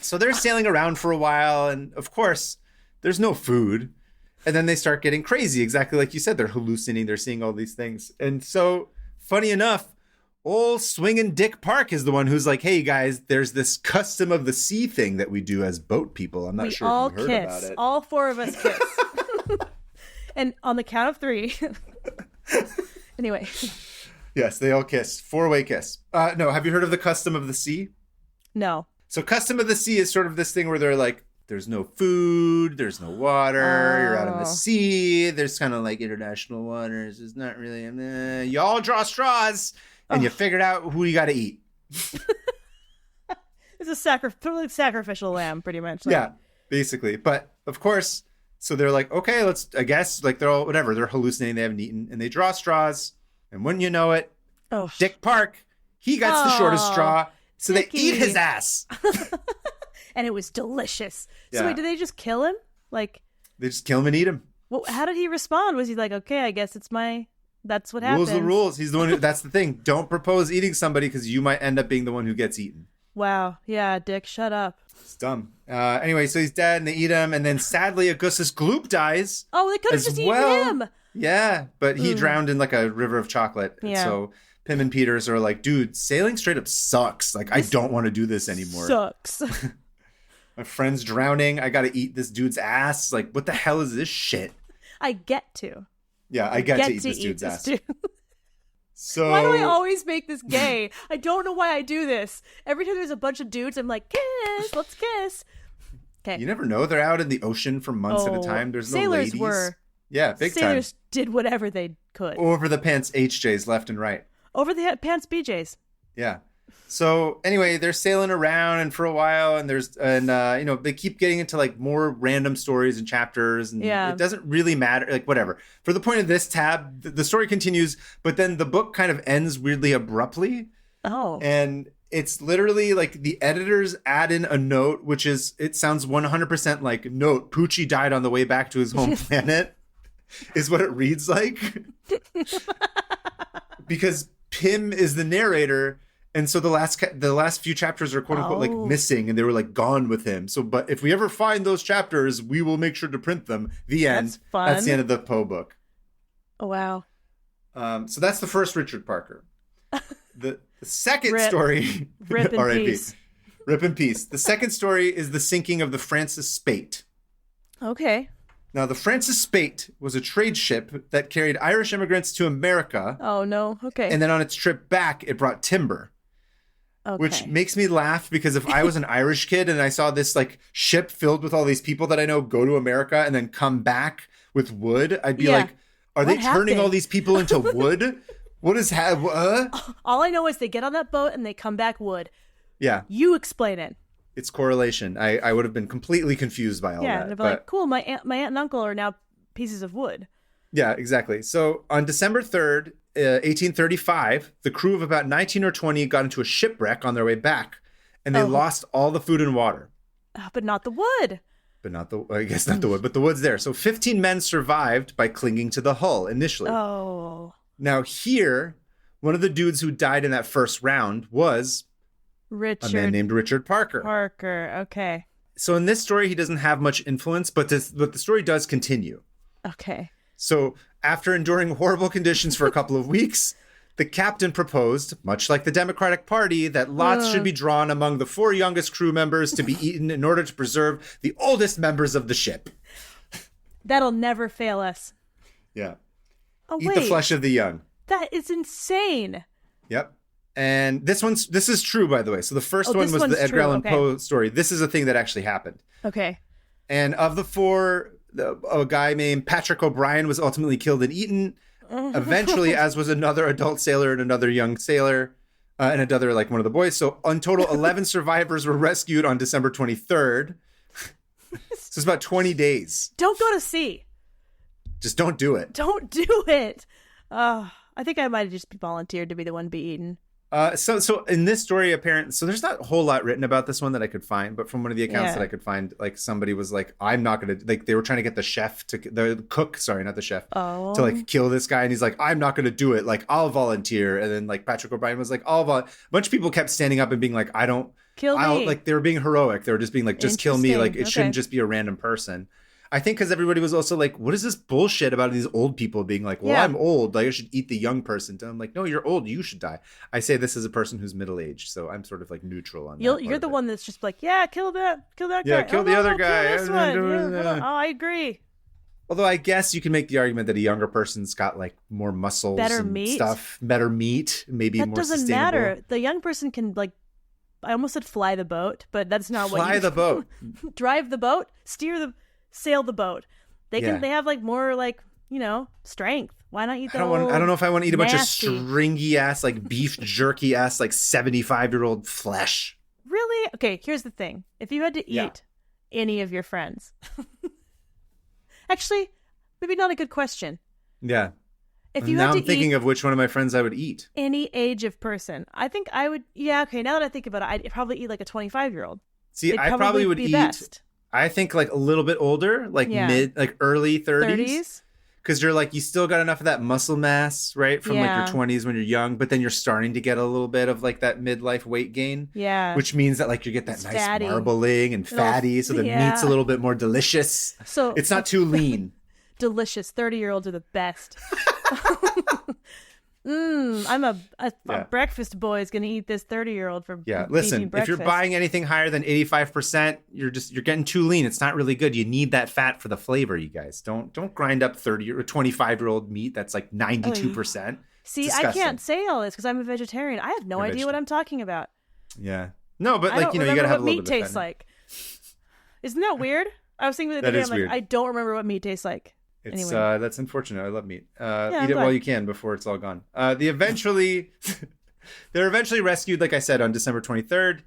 So they're sailing around for a while, and of course, there's no food. And then they start getting crazy, exactly like you said. They're hallucinating, they're seeing all these things. And so, funny enough, old swinging Dick Park is the one who's like, hey, guys, there's this custom of the sea thing that we do as boat people. I'm not sure if you heard about it. All four of us kiss. And on the count of 3. Anyway. Yes, they all kiss. 4-way kiss. No, have you heard of the custom of the sea? No. So custom of the sea is sort of this thing where they're like, there's no food, there's no water, you're out in the sea, there's kind of like international waters, it's not really, you all draw straws, and you figured out who you got to eat. It's a sacrificial lamb, pretty much. Yeah, basically. But, of course, so they're like, okay, I guess, like they're all, whatever, they're hallucinating, they haven't eaten, and they draw straws, and wouldn't you know it, Dick Park, he gets the shortest straw, so Dickie. They eat his ass. And it was delicious. Yeah. So wait, did they just kill him? Like they just kill him and eat him. Well, how did he respond? Was he like, okay, I guess that's what happens. Rules the rules. He's the one that's the thing. Don't propose eating somebody because you might end up being the one who gets eaten. Wow. Yeah, Dick, shut up. It's dumb. Anyway, so he's dead and they eat him. And then sadly, Augustus Gloop dies. Oh, they could have just eaten him. Yeah, but he drowned in like a river of chocolate. Yeah. And so Pim and Peters are like, dude, sailing straight up sucks. Like, I don't want to do this anymore. Sucks. My friend's drowning. I got to eat this dude's ass. Like, what the hell is this shit? I get to. Yeah, I get to eat this dude's ass. So why do I always make this gay? I don't know why I do this. Every time there's a bunch of dudes, I'm like, kiss, let's kiss. Okay. You never know. They're out in the ocean for months at a time. There's no ladies. Sailors were. Yeah, big time. Sailors did whatever they could. Over the pants HJs left and right. Over the pants BJs. Yeah. So anyway, they're sailing around and for a while and they keep getting into like more random stories and chapters and it doesn't really matter, like whatever. For the point of this tab, the story continues, but then the book kind of ends weirdly abruptly. Oh. And it's literally like the editors add in a note, which is, it sounds 100% like, note, Poochie died on the way back to his home planet, is what it reads like. Because Pim is the narrator. And so the last few chapters are quote unquote like missing and they were like gone with him. So, but if we ever find those chapters, we will make sure to print them. The end. That's fun. That's the end of the Poe book. Oh, wow. So that's the first Richard Parker. The second story. Rip in peace. Rip in peace. The second story is the sinking of the Francis Spaight. Okay. Now, the Francis Spaight was a trade ship that carried Irish immigrants to America. Oh, no. Okay. And then on its trip back, it brought timber. Okay. Which makes me laugh because if I was an Irish kid and I saw this like ship filled with all these people that I know go to America and then come back with wood, I'd be like, are they turning all these people into wood? What is All I know is they get on that boat and they come back wood. Yeah. You explain it. It's correlation. I would have been completely confused by all that. Yeah, they'd be like, cool, my aunt and uncle are now pieces of wood. Yeah, exactly. So on December 3rd, 1835, the crew of about 19 or 20 got into a shipwreck on their way back, and they lost all the food and water. But not the wood. I guess not the wood, but the wood's there. So 15 men survived by clinging to the hull initially. Oh. Now here, one of the dudes who died in that first round was a man named Richard Parker. Okay. So in this story, he doesn't have much influence, but the story does continue. Okay. So After enduring horrible conditions for a couple of weeks, the captain proposed, much like the Democratic Party, that lots should be drawn among the 4 youngest crew members to be eaten in order to preserve the oldest members of the ship. That'll never fail us. Yeah. Oh, Eat the flesh of the young. That is insane. Yep. And this is true, by the way. So the first one was the Edgar Allan Poe story. This is a thing that actually happened. Okay. And of the 4, a guy named Patrick O'Brien was ultimately killed and eaten. Eventually, as was another adult sailor and another young sailor and another, like, one of the boys. So in total, 11 survivors were rescued on December 23rd. So it's about 20 days. Don't go to sea. Just don't do it. Don't do it. I think I might have just volunteered to be the one to be eaten. So in this story, so there's not a whole lot written about this one that I could find, but from one of the accounts that I could find, like, somebody was like, I'm not going to, like, they were trying to get the cook, not the chef, to, like, kill this guy. And he's like, I'm not going to do it. Like, I'll volunteer. And then, like, Patrick O'Brien was like, a bunch of people kept standing up and being like, kill me. Like, they were being heroic. They were just being like, just kill me. Like, it shouldn't just be a random person. I think because everybody was also like, what is this bullshit about these old people being like, well, I'm old, like I should eat the young person. I'm like, no, you're old, you should die. I say this as a person who's middle-aged, so I'm sort of like neutral on that. You're the one that's just like, yeah, kill that guy. Yeah, kill the other guy. Kill this one. Yeah. Oh, I agree. Although I guess you can make the argument that a younger person's got, like, more muscles, better meat, stuff, better meat, maybe more sustainable. That doesn't matter. The young person can, like, I almost said fly the boat, but that's not what. Fly the boat. Drive the boat, sail the boat. They have, like, more, like, strength. Why not eat the I don't know if I want to eat a bunch of stringy ass, like, beef jerky ass, like, 75-year-old flesh. Really? Okay, here's the thing. If you had to eat any of your friends. Actually, maybe not a good question. Yeah. If you now had I'm thinking of which one of my friends I would eat. Any age of person. I think I would, now that I think about it, I'd probably eat like a 25-year-old. See, I probably would eat best. I think, like, a little bit older, like early 30s. Because you still got enough of that muscle mass, right? From like your 20s when you're young, but then you're starting to get a little bit of, like, that midlife weight gain. Yeah. Which means that, like, you get that nice marbling and fatty, so the meat's a little bit more delicious. So it's not too lean. Delicious. 30-year-olds are the best. I'm a breakfast boy is going to eat this 30-year-old for listen, if you're buying anything higher than 85%, you're getting too lean. It's not really good. You need that fat for the flavor, you guys. Don't grind up 30 or 25-year-old meat that's like 92%. See, I can't say all this because I'm a vegetarian. I have no idea what I'm talking about. Yeah. No, but, like, you got to have a little bit of meat tastes like. Isn't that weird? I was thinking the other day, I'm like, I don't remember what meat tastes like. It's that's unfortunate. I love meat. Eat it while you can before it's all gone. They're eventually rescued, like I said, on December 23rd.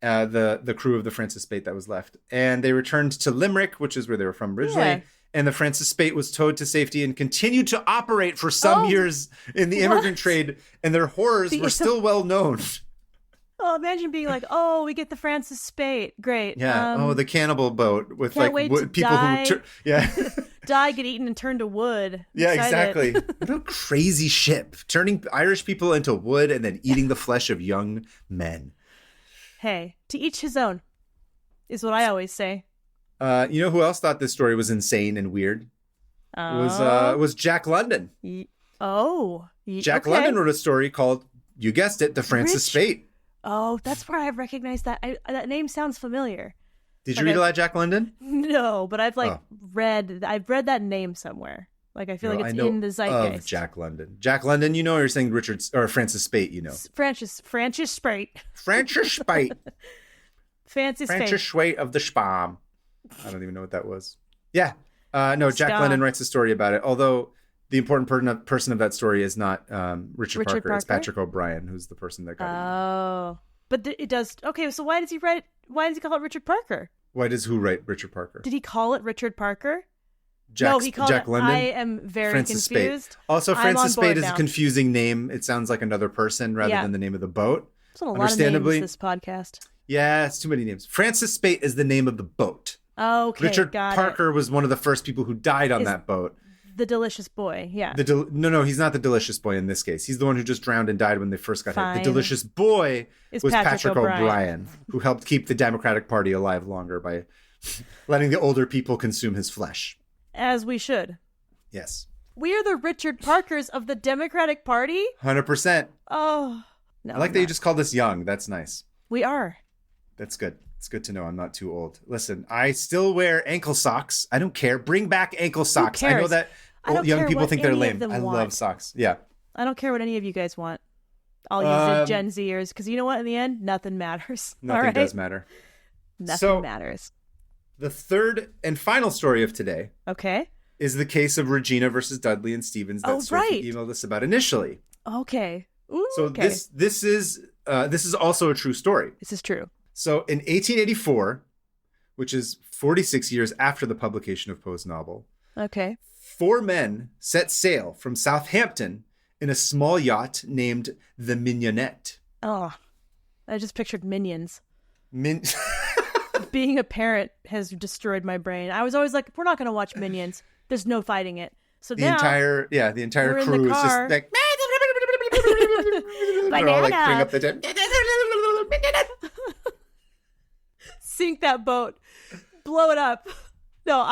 The crew of the Francis Spate that was left, and they returned to Limerick, which is where they were from originally. Yeah. And the Francis Spate was towed to safety and continued to operate for some years in the immigrant trade, and their horrors were still well known. Oh, imagine being like, oh, we get the Francis Spate. Great. Yeah. The cannibal boat with, like, people die. who... Die, get eaten, and turn to wood. Yeah, exactly. What a crazy ship. Turning Irish people into wood and then eating the flesh of young men. Hey, to each his own is what I always say. You know who else thought this story was insane and weird? Was Jack London. Jack London wrote a story called, you guessed it, The Francis Spate. Oh, that's where I recognize that. That name sounds familiar. Did you read a lot of Jack London? No, but I've read that name somewhere. Like, I feel like it's in the zeitgeist. Of Jack London. Jack London, or you're saying Francis Spate, Francis Spate. Francis Spate. Francis Spate of the Spam. I don't even know what that was. Yeah. No, Jack London writes a story about it. Although the important person of that story is not Richard Parker. It's Patrick O'Brien, who's the person that got it. Oh. But it does. Okay, so why does he call it Richard Parker? Why does who write Richard Parker? Did he call it Richard Parker? He called Jack London. I am very Francis confused. Spate. Also, Francis Spate is a confusing name. It sounds like another person rather than the name of the boat. There's a lot of names this podcast. Yeah, it's too many names. Francis Spate is the name of the boat. Okay, Richard Parker was one of the first people who died on that boat. The delicious boy, yeah. No, he's not the delicious boy in this case. He's the one who just drowned and died when they first got hit. The delicious boy was Patrick O'Brien, who helped keep the Democratic Party alive longer by letting the older people consume his flesh. As we should. Yes. We are the Richard Parkers of the Democratic Party? 100%. Oh, no. I like that you just called us young. That's nice. We are. That's good. It's good to know I'm not too old. Listen, I still wear ankle socks. I don't care. Bring back ankle socks. I know that young people think they're lame. I love socks. Yeah. I don't care what any of you guys want. All you Gen Zers. Because you know what? In the end, nothing matters. Nothing does matter. Nothing matters. The third and final story of today. Okay. Is the case of Regina versus Dudley and Stevens that Sophie emailed us about initially. Okay. Ooh, so this is also a true story. This is true. So in 1884, which is 46 years after the publication of Poe's novel, 4 men set sail from Southampton in a small yacht named the Mignonette. Oh, I just pictured Minions. Being a parent has destroyed my brain. I was always like, we're not going to watch Minions. There's no fighting it. So the entire crew is just like, they're all like bring up the tent. Sink that boat, blow it up. No,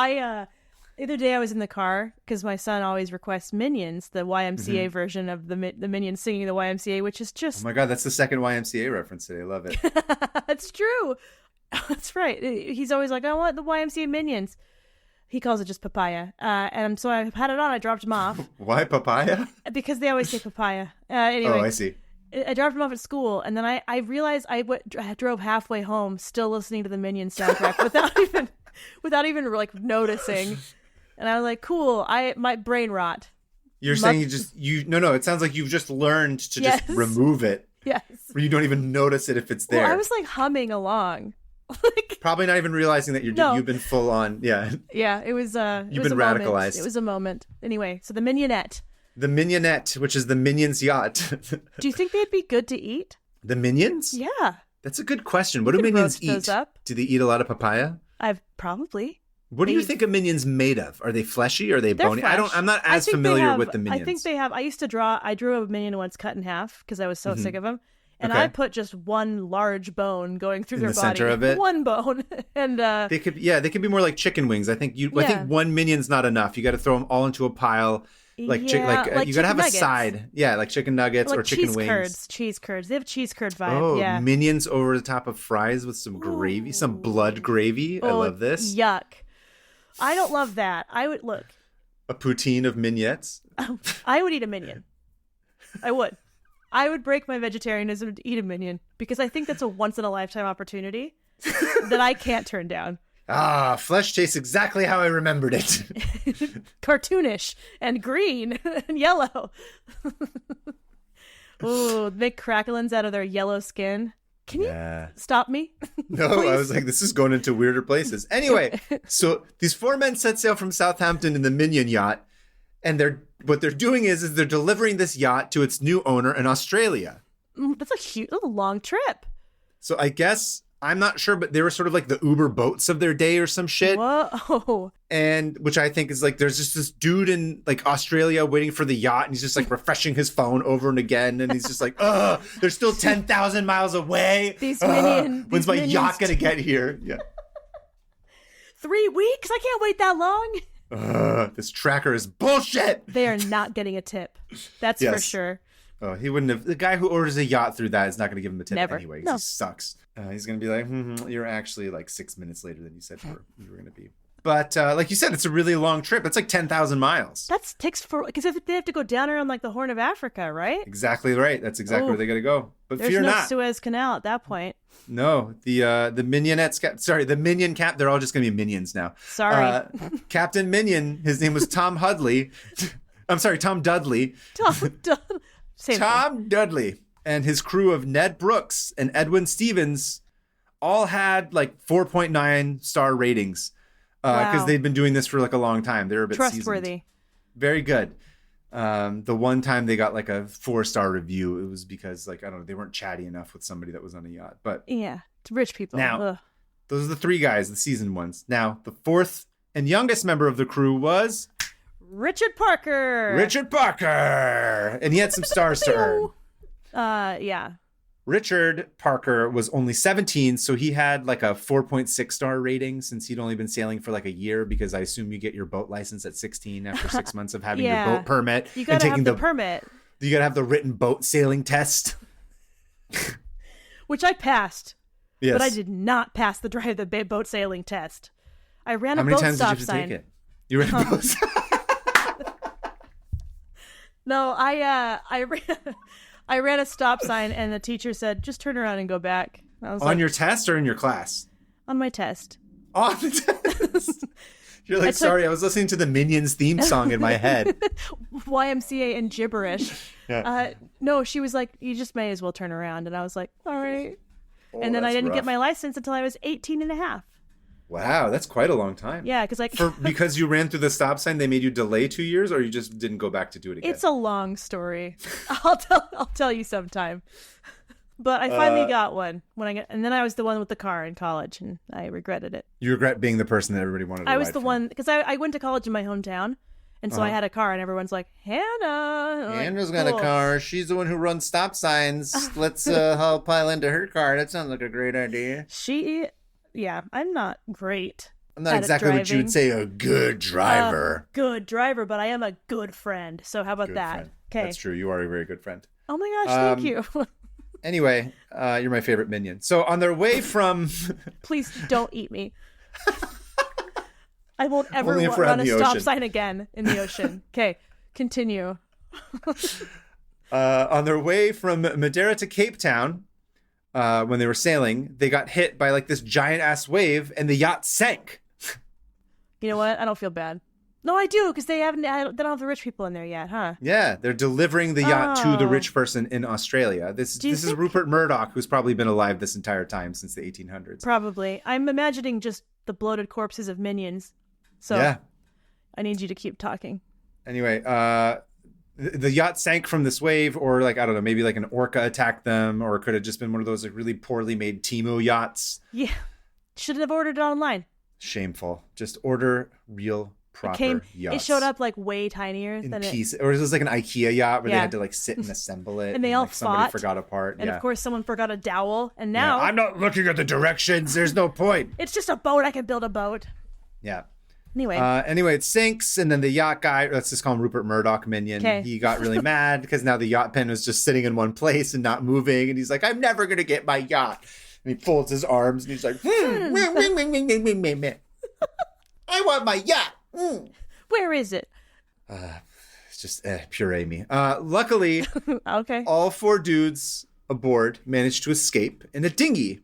the other day I was in the car because my son always requests Minions, the YMCA version of the Minions singing the YMCA, which is just... Oh my God, that's the second YMCA reference today. I love it. That's true. That's right. He's always like, I want the YMCA Minions. He calls it just papaya. And so I had it on. I dropped him off. Why papaya? Because they always say papaya. Anyway. Oh, I see. I dropped him off at school, and then I realized I drove halfway home still listening to the Minions soundtrack without even like noticing. And I was like, cool, my brain rot. You're saying no, it sounds like you've just learned to just remove it. Yes. Where you don't even notice it if it's there. Well, I was like humming along. Probably not even realizing that you've been full on. Yeah. Yeah, it was you've been radicalized. Moment. It was a moment. Anyway, so the Mignonette. The Mignonette, which is the Minions yacht. Do you think they'd be good to eat? The Minions? Yeah. That's a good question. What do Minions eat? Do they eat a lot of papaya? Probably. What do you think a Minion's made of? Are they fleshy? Are they bony? Fresh. I'm not as familiar with the Minions. I think they have. I drew a Minion once cut in half because I was so sick of them. And I put just one large bone going through their body. In the center of it? One bone. And they could be more like chicken wings. I think one Minion's not enough. You got to throw them all into a pile. You got to have a side. Yeah, like chicken nuggets or chicken wings. Cheese curds. They have cheese curd vibe. Oh, yeah. Minions over the top of fries with some gravy, some blood gravy. I love this. Yuck. I don't love that. I would look. A poutine of mignettes? I would eat a Minion. I would. I would break my vegetarianism to eat a Minion because I think that's a once in a lifetime opportunity that I can't turn down. Flesh tastes exactly how I remembered it. Cartoonish and green and yellow. Ooh, make cracklins out of their yellow skin. Can you stop me? No, Please? I was like, this is going into weirder places. Anyway, so these 4 men set sail from Southampton in the Minion yacht, and what they're doing is they're delivering this yacht to its new owner in Australia. That's a long trip. So I guess, I'm not sure, but they were sort of like the Uber boats of their day or some shit. Whoa. And which I think is like, there's just this dude in like Australia waiting for the yacht, and he's just like refreshing his phone over and again. And he's just like, they're still 10,000 miles away. When's my yacht going to get here? Yeah. 3 weeks? I can't wait that long. This tracker is bullshit. They are not getting a tip. That's for sure. Oh, he wouldn't have. The guy who orders a yacht through that is not going to give him a tip anyway. No. He sucks. He's going to be like, you're actually like 6 minutes later than you said you were going to be. But like you said, it's a really long trip. It's like 10,000 miles. Because they have to go down around like the Horn of Africa, right? Exactly right. That's exactly where they got to go. But there's fear no not. Suez Canal at that point. No, the the Minion cap. They're all just going to be Minions now. Sorry. Captain Minion. His name was Tom Dudley. Tom Dudley. And his crew of Ned Brooks and Edwin Stevens all had like 4.9 star ratings because they'd been doing this for like a long time. They were a bit trustworthy. Seasoned. Very good. The one time they got like a 4-star review, it was because like, I don't know, they weren't chatty enough with somebody that was on a yacht. But yeah, it's rich people. Now, those are the 3 guys, the seasoned ones. Now, the 4th and youngest member of the crew was Richard Parker. And he had some stars to earn. Yeah. Richard Parker was only 17, so he had like a 4.6 star rating since he'd only been sailing for like a year, because I assume you get your boat license at 16 after 6 months of having your boat permit. You gotta have the permit. You gotta have the written boat sailing test. Which I passed. Yes. But I did not pass the boat sailing test. I ran How a many boat times stop did you sign. take it? You ran a boat No, I ran a stop sign, and the teacher said, "Just turn around and go back." I was on your test or in your class? On my test. On the test. You're like, sorry, I was listening to the Minions theme song in my head. YMCA and gibberish. Yeah. No, she was like, "You just may as well turn around," and I was like, "All right." Oh, and then I didn't rough. get my license until I was 18 and a half. Wow, that's quite a long time. Yeah, because because you ran through the stop sign, they made you delay 2 years, or you just didn't go back to do it again? It's a long story. I'll tell you sometime. But I finally got one and then I was the one with the car in college, and I regretted it. You regret being the person that everybody wanted to I was ride the for. one, because I went to college in my hometown, and so I had a car, and everyone's like, "Hannah." Hannah's got a car. She's the one who runs stop signs. Let's all pile into her car. That sounds like a great idea. I'm not great. I'm not exactly what you would say a good driver. Good driver, but I am a good friend. So how about that? Okay. That's true. You are a very good friend. Oh my gosh, thank you. Anyway, you're my favorite minion. So on their way from... Please don't eat me. I won't ever Only if we're run on a the stop ocean. sign again in the ocean. Okay, continue. On their way from Madeira to Cape Town, when they were sailing, they got hit by like this giant ass wave, and the yacht sank. You know what? I don't feel bad. No, I do, because they don't have the rich people in there yet, huh? Yeah, they're delivering the yacht to the rich person in Australia. This is Rupert Murdoch, who's probably been alive this entire time since the 1800s. Probably. I'm imagining just the bloated corpses of minions. So yeah. I need you to keep talking. Anyway, the yacht sank from this wave, or like, I don't know, maybe like an orca attacked them, or it could have just been one of those like really poorly made Temu yachts. Yeah. Should have ordered it online. Shameful. Just order real proper yachts. It showed up like way tinier than it. Or it was like an IKEA yacht where they had to like sit and assemble it. And they all like, somebody fought. forgot a part. And of course someone forgot a dowel. And now I'm not looking at the directions. There's no point. It's just a boat. I can build a boat. Yeah. Anyway, it sinks, and then the yacht guy, let's just call him Rupert Murdoch Minion. Okay. He got really mad because now the yacht pin was just sitting in one place and not moving. And he's like, I'm never going to get my yacht. And he folds his arms and he's like, I want my yacht. Where is it? It's just puree me. Luckily, okay. all 4 dudes aboard managed to escape in a dinghy.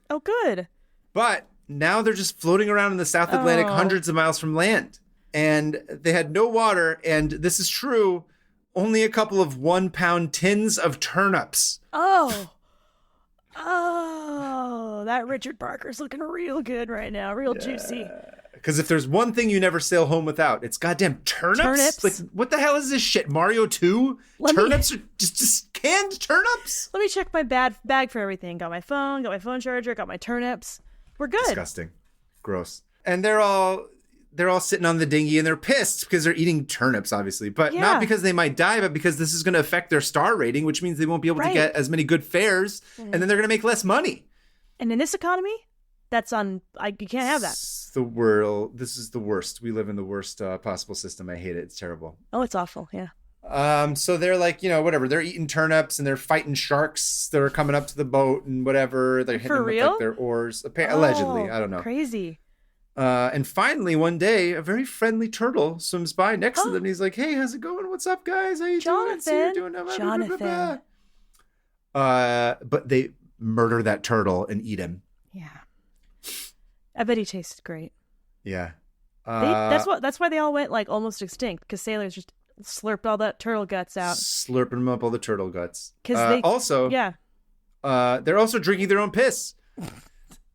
Oh, good. But now they're just floating around in the South Atlantic hundreds of miles from land. And they had no water. And this is true. Only a couple of 1-pound tins of turnips. Oh, that Richard Parker's looking real good right now. Real juicy. Because if there's one thing you never sail home without, it's goddamn turnips. Like, what the hell is this shit? Mario 2? Turnips are just canned turnips? Let me check my bag for everything. Got my phone charger, got my turnips. We're good. Disgusting. Gross. And they're all sitting on the dinghy, and they're pissed because they're eating turnips, obviously. But not because they might die, but because this is going to affect their star rating, which means they won't be able to get as many good fares, and then they're going to make less money. And in this economy, you can't have that. This is the worst. We live in the worst possible system. I hate it. It's terrible. Oh, it's awful. Yeah. So they're like, whatever. They're eating turnips and they're fighting sharks that are coming up to the boat and whatever. They're hitting them with like their oars. Allegedly, I don't know. Crazy. And finally, one day, a very friendly turtle swims by next to them. And he's like, "Hey, how's it going? What's up, guys? How you doing? See you doing Jonathan. But they murder that turtle and eat him. Yeah. I bet he tasted great. Yeah. That's why they all went like almost extinct, because sailors just slurped all that turtle guts out. Slurping them up, all the turtle guts. Because they're also drinking their own piss.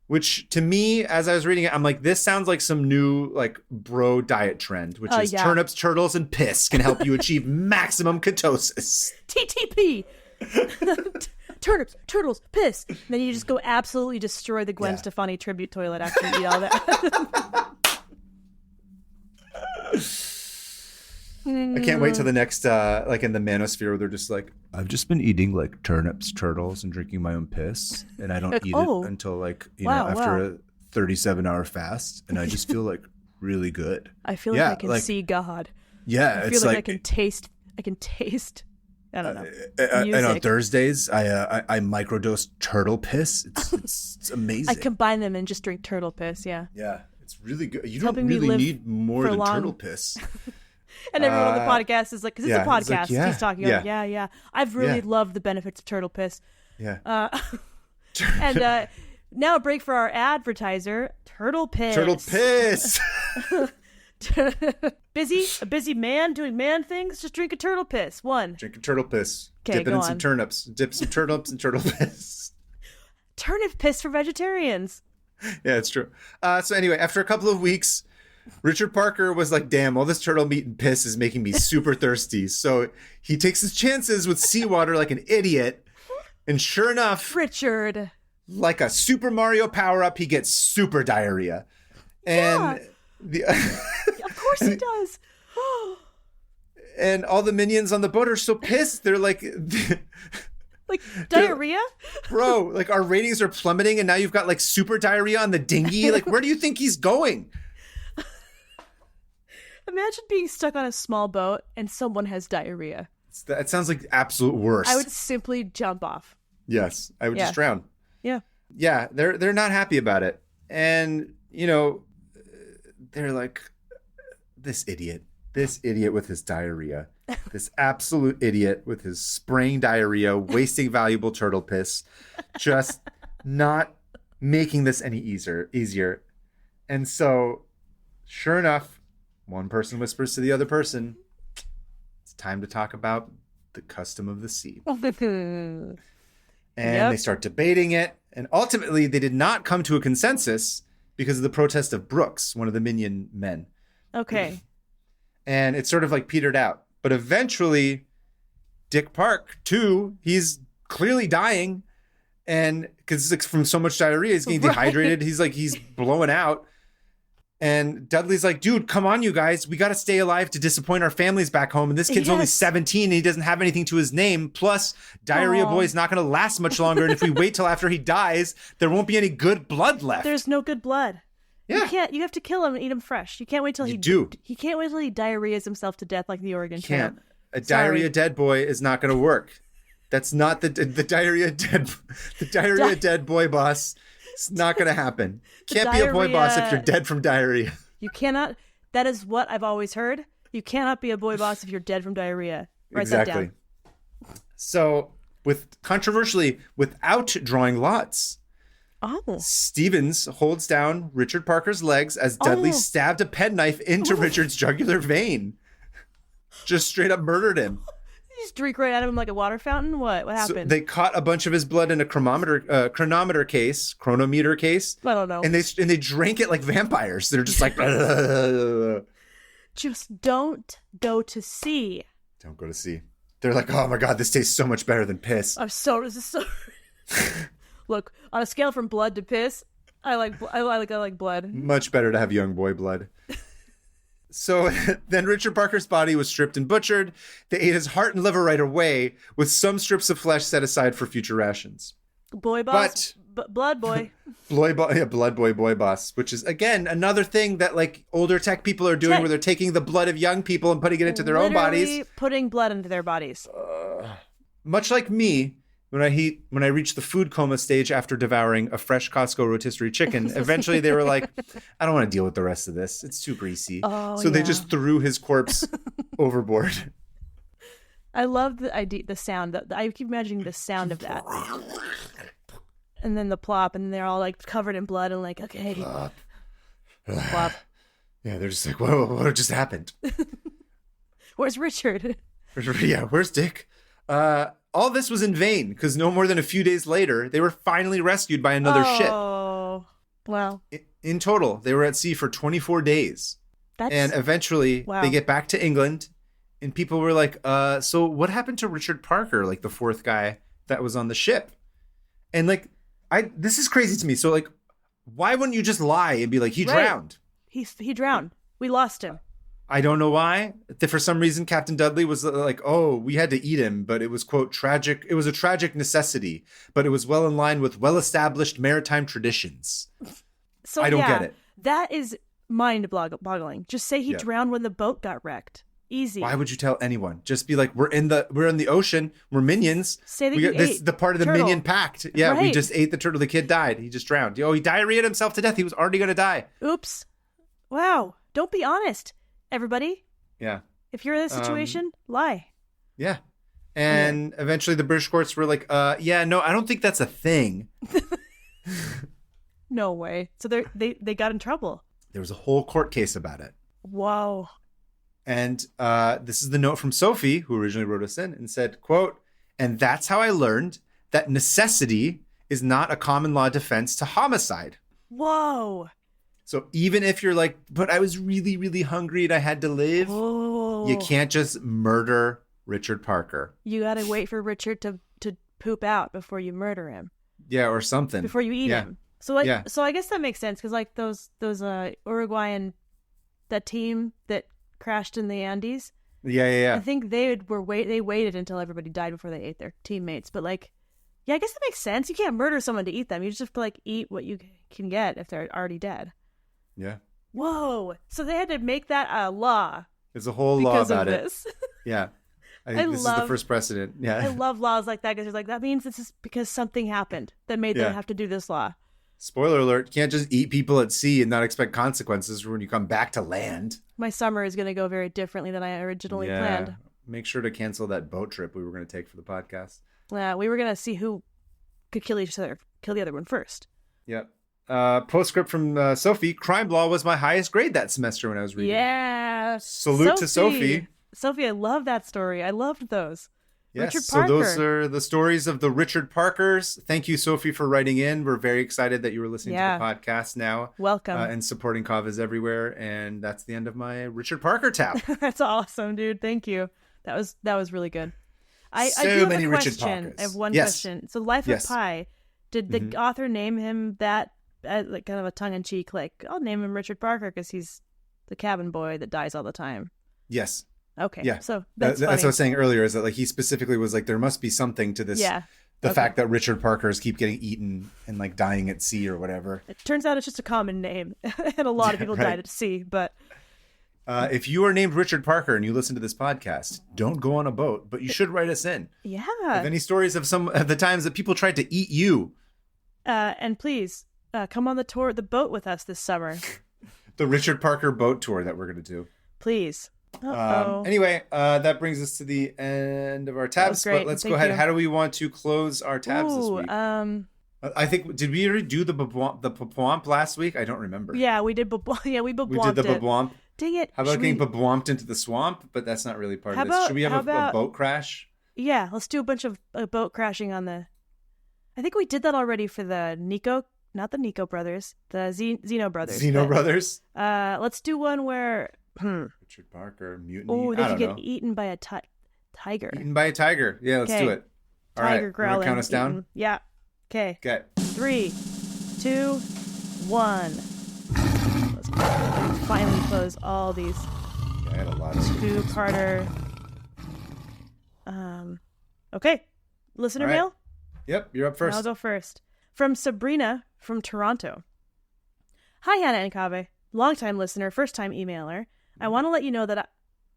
Which to me, as I was reading it, I'm like, this sounds like some new like bro diet trend, which is turnips, turtles, and piss can help you achieve maximum ketosis. TTP. Turnips, turtles, piss. And then you just go absolutely destroy the Gwen Stefani tribute toilet after you eat all that. I can't wait till the next, like in the manosphere, where they're just like, I've just been eating like turnips, turtles, and drinking my own piss, and I don't eat it until like after a 37-hour fast, and I just feel like really good. I feel like I can see God. Yeah, I feel like I can taste. I don't know. And on Thursdays, I microdose turtle piss. It's amazing. I combine them and just drink turtle piss. Yeah. Yeah, it's really good. You don't really need more than turtle piss. And everyone on the podcast is like, because it's a podcast. Like, he's talking about, yeah. I've really loved the benefits of turtle piss. Yeah. And now a break for our advertiser, Turtle Piss. Turtle Piss. A busy man doing man things. Just drink a turtle piss. One. Drink a turtle piss. Dip it in some turnips. Dip some turnips in turtle piss. Turnip piss for vegetarians. Yeah, it's true. So anyway, after a couple of weeks, Richard Parker was like, damn, all this turtle meat and piss is making me super thirsty. So he takes his chances with seawater like an idiot. And sure enough, Richard, like a Super Mario power-up, he gets super diarrhea. And of course he does. And all the minions on the boat are so pissed. They're like... Like diarrhea? Bro, like our ratings are plummeting and now you've got like super diarrhea on the dinghy. Like, where do you think he's going? Imagine being stuck on a small boat and someone has diarrhea. That sounds like the absolute worst. I would simply jump off. Yes, I would just drown. Yeah. Yeah, they're not happy about it. And, they're like, this idiot with his diarrhea. This absolute idiot with his spraying diarrhea, wasting valuable turtle piss, just not making this any easier. And so, sure enough, one person whispers to the other person, it's time to talk about the custom of the sea. And they start debating it. And ultimately, they did not come to a consensus because of the protest of Brooks, one of the minion men. Okay. And it sort of like petered out. But eventually, Dick Park, too, he's clearly dying. And because it's like from so much diarrhea, he's getting dehydrated. He's blowing out. And Dudley's like, dude, come on, you guys. We got to stay alive to disappoint our families back home. And this kid's only 17 and he doesn't have anything to his name. Plus, Diarrhea Boy's not going to last much longer. And if we wait till after he dies, there won't be any good blood left. There's no good blood. Yeah. You have to kill him and eat him fresh. You can't wait till he can't wait till he diarrheas himself to death like the Oregon Trail. A diarrhea dead boy is not going to work. That's not the diarrhea dead boy boss. It's not going to happen. Can't be a boy boss if you're dead from diarrhea. You cannot. That is what I've always heard. You cannot be a boy boss if you're dead from diarrhea. Write that down. So, controversially, without drawing lots, Stevens holds down Richard Parker's legs as Dudley stabbed a penknife into Richard's jugular vein. Just straight up murdered him. You just drink right out of him like a water fountain? What happened? So they caught a bunch of his blood in a chronometer case. I don't know. And they drank it like vampires. They're just like... Just don't go to sea. Don't go to sea. They're like, oh my God, this tastes so much better than piss. Look, on a scale from blood to piss, I like blood. Much better to have young boy blood. So then Richard Parker's body was stripped and butchered. They ate his heart and liver right away, with some strips of flesh set aside for future rations. Boy boss, blood boy. Blood boy boss, which is, again, another thing that like older tech people are doing where they're taking the blood of young people and putting it into their own bodies. Putting blood into their bodies. Much like me, when I reached the food coma stage after devouring a fresh Costco rotisserie chicken, eventually they were like, I don't want to deal with the rest of this. It's too greasy. So they just threw his corpse overboard. I love the sound. I keep imagining the sound of that. And then the plop, and they're all like covered in blood and like, okay. Plop. Yeah, they're just like, whoa, what just happened? Where's Richard? Yeah, where's Dick? All this was in vain, because no more than a few days later, they were finally rescued by another ship. Oh, wow. In total, they were at sea for 24 days. And eventually, they get back to England, and people were like, so what happened to Richard Parker, like the fourth guy that was on the ship? And like, this is crazy to me. So like, why wouldn't you just lie and be like, he drowned? He drowned. We lost him. I don't know why. For some reason, Captain Dudley was like, oh, we had to eat him, but it was, quote, tragic. It was a tragic necessity, but it was well in line with well-established maritime traditions. So I don't get it. That is mind-boggling. Just say he drowned when the boat got wrecked. Easy. Why would you tell anyone? Just be like, we're in the ocean. We're minions. Say that this is the part of the turtle. minion pact. Yeah, right. We just ate the turtle. The kid died. He just drowned. Oh, he diarrheaed himself to death. He was already going to die. Oops. Wow. Don't be honest, everybody. Yeah. If you're in this situation, lie. Yeah. And eventually the British courts were like, no, I don't think that's a thing. No way. So they got in trouble. There was a whole court case about it. Whoa. And this is the note from Sophie, who originally wrote us in and said, quote, and that's how I learned that necessity is not a common law defense to homicide. Whoa. So even if you're like, but I was really, really hungry and I had to live, you can't just murder Richard Parker. You got to wait for Richard to poop out before you murder him. Yeah, or something. Before you eat him. So so I guess that makes sense because like those Uruguayan, that team that crashed in the Andes. Yeah. I think they waited until everybody died before they ate their teammates. But like, yeah, I guess that makes sense. You can't murder someone to eat them. You just have to like eat what you can get if they're already dead. Yeah. Whoa. So they had to make that a law. There's a whole law about it. This. Yeah. I think this is the first precedent. Yeah. I love laws like that because it's like, that means this is because something happened that made them have to do this law. Spoiler alert, you can't just eat people at sea and not expect consequences when you come back to land. My summer is going to go very differently than I originally planned. Make sure to cancel that boat trip we were going to take for the podcast. Yeah, we were going to see who could kill the other one first. Yep. Postscript from Sophie. Crime law was my highest grade that semester when I was reading. Yeah. Salute to Sophie. Sophie, I love that story. I loved those. Yes, Richard Parker. So those are the stories of the Richard Parkers. Thank you, Sophie, for writing in. We're very excited that you were listening to the podcast now. Welcome. And supporting Kavas everywhere. And that's the end of my Richard Parker tap. That's awesome, dude. Thank you. That was really good. I do have many a Richard question. Parkers. I have one question. So Life of Pi, did the author name him that like kind of a tongue-in-cheek, like, I'll name him Richard Parker because he's the cabin boy that dies all the time? Yes. Okay. Yeah. So that's what I was saying earlier, is that like he specifically was like, there must be something to this. Yeah. The fact that Richard Parkers keep getting eaten and like dying at sea or whatever. It turns out it's just a common name, and a lot of people died at sea. But if you are named Richard Parker and you listen to this podcast, don't go on a boat, but you should write us in. Yeah. If any stories of some of the times that people tried to eat you. And please come on the boat with us this summer. The Richard Parker boat tour that we're going to do. Please. Anyway, that brings us to the end of our tabs. But let's go ahead. How do we want to close our tabs this week? I think, did we already do the babwomp last week? I don't remember. Yeah, we did. We babwomped did the babwomp. Dang it! How about getting babwomped into the swamp? But that's not really part of this. Should we have a boat crash? Yeah, let's do a bunch of boat crashing on the. I think we did that already for the Nico, not the Nico brothers, the Zeno brothers. Brothers. Let's do one where. Richard Parker, mutiny. Oh, they could get eaten by a tiger. Eaten by a tiger. Yeah, let's do it. All tiger growling. Count us down? Eaten. Yeah. Okay. 3, 2, 1. Let's finally close all these. I had a lot of two-parter. Okay. Listener mail? Yep, you're up first. I'll go first. From Sabrina from Toronto. Hi, Hannah and Kaveh. Long-time listener, first-time emailer. I want to let you know that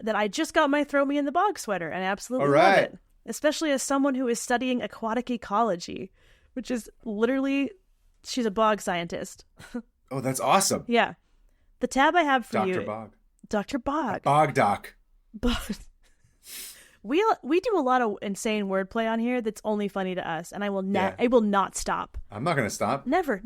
I just got my Throw Me in the Bog sweater, and I absolutely love it. Especially as someone who is studying aquatic ecology, which is literally, she's a bog scientist. Oh, that's awesome. Yeah. The tab I have for Dr. you... Bog. Dr. Bog. Bog Doc. We do a lot of insane wordplay on here that's only funny to us, and I will not stop. I'm not going to stop. Never.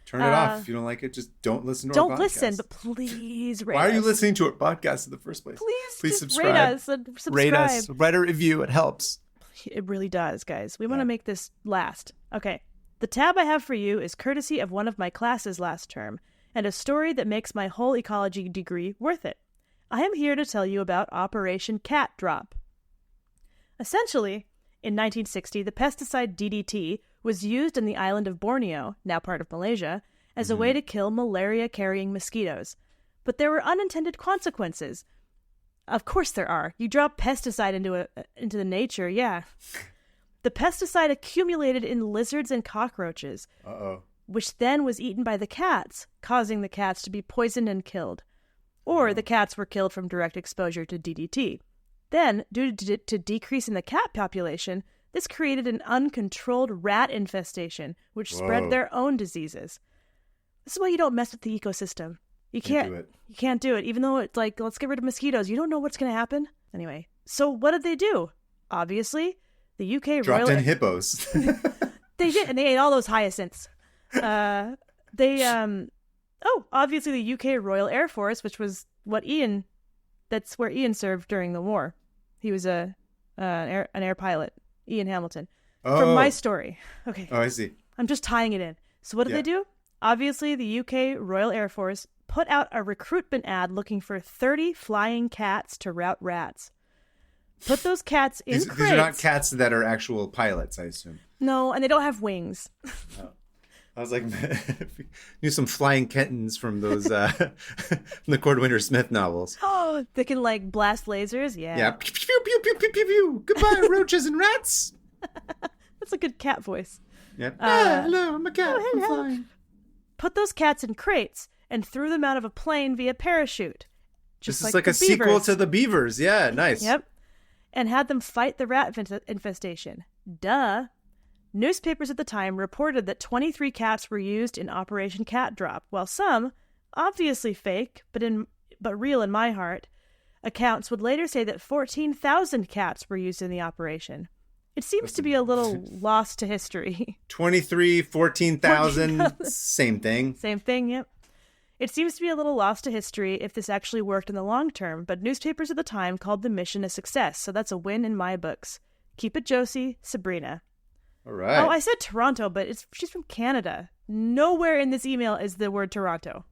Turn it off. If you don't like it, just don't listen to our podcast. Don't listen, but please rate us. Why are you listening to our podcast in the first place? Please subscribe. Rate us and subscribe. Rate us. Write a review. It helps. It really does, guys. We want to make this last. Okay. The tab I have for you is courtesy of one of my classes last term, and a story that makes my whole ecology degree worth it. I am here to tell you about Operation Cat Drop. Essentially, in 1960, the pesticide DDT was used in the island of Borneo, now part of Malaysia, as a way to kill malaria-carrying mosquitoes. But there were unintended consequences. Of course there are. You drop pesticide into the nature, yeah. The pesticide accumulated in lizards and cockroaches, which then was eaten by the cats, causing the cats to be poisoned and killed. Or the cats were killed from direct exposure to DDT. Then, due to decrease in the cat population, this created an uncontrolled rat infestation, which spread their own diseases. This is why you don't mess with the ecosystem. You can't do it. You can't do it. Even though it's like, let's get rid of mosquitoes. You don't know what's going to happen. Anyway, so what did they do? Obviously, the UK dropped in hippos. They did, and they ate all those hyacinths. Obviously the UK Royal Air Force, which was that's where Ian served during the war. He was an air pilot, Ian Hamilton. From my story. Okay. Oh, I see. I'm just tying it in. So what did they do? Obviously, the UK Royal Air Force put out a recruitment ad looking for 30 flying cats to rout rats. Put those cats in crates. These are not cats that are actual pilots, I assume. No, and they don't have wings. Oh. I was like, knew some flying kittens from those from the Cordwainer Smith novels. Oh, they can like blast lasers. Yeah. Yeah. Pew, pew, pew, pew, pew, pew, pew. Goodbye, roaches and rats. That's a good cat voice. Yeah. Hello, I'm a cat. I'm flying. Put those cats in crates and threw them out of a plane via parachute. Just like a sequel to the Beavers. Yeah, nice. Yep. And had them fight the rat infestation. Duh. Newspapers at the time reported that 23 cats were used in Operation Cat Drop, while some, obviously fake, but real in my heart, accounts would later say that 14,000 cats were used in the operation. It seems to be a little lost to history. 23, 14,000, same thing. Same thing, yep. It seems to be a little lost to history if this actually worked in the long term, but newspapers at the time called the mission a success, so that's a win in my books. Keep it Josie, Sabrina. All right. Oh, I said Toronto, but she's from Canada. Nowhere in this email is the word Toronto.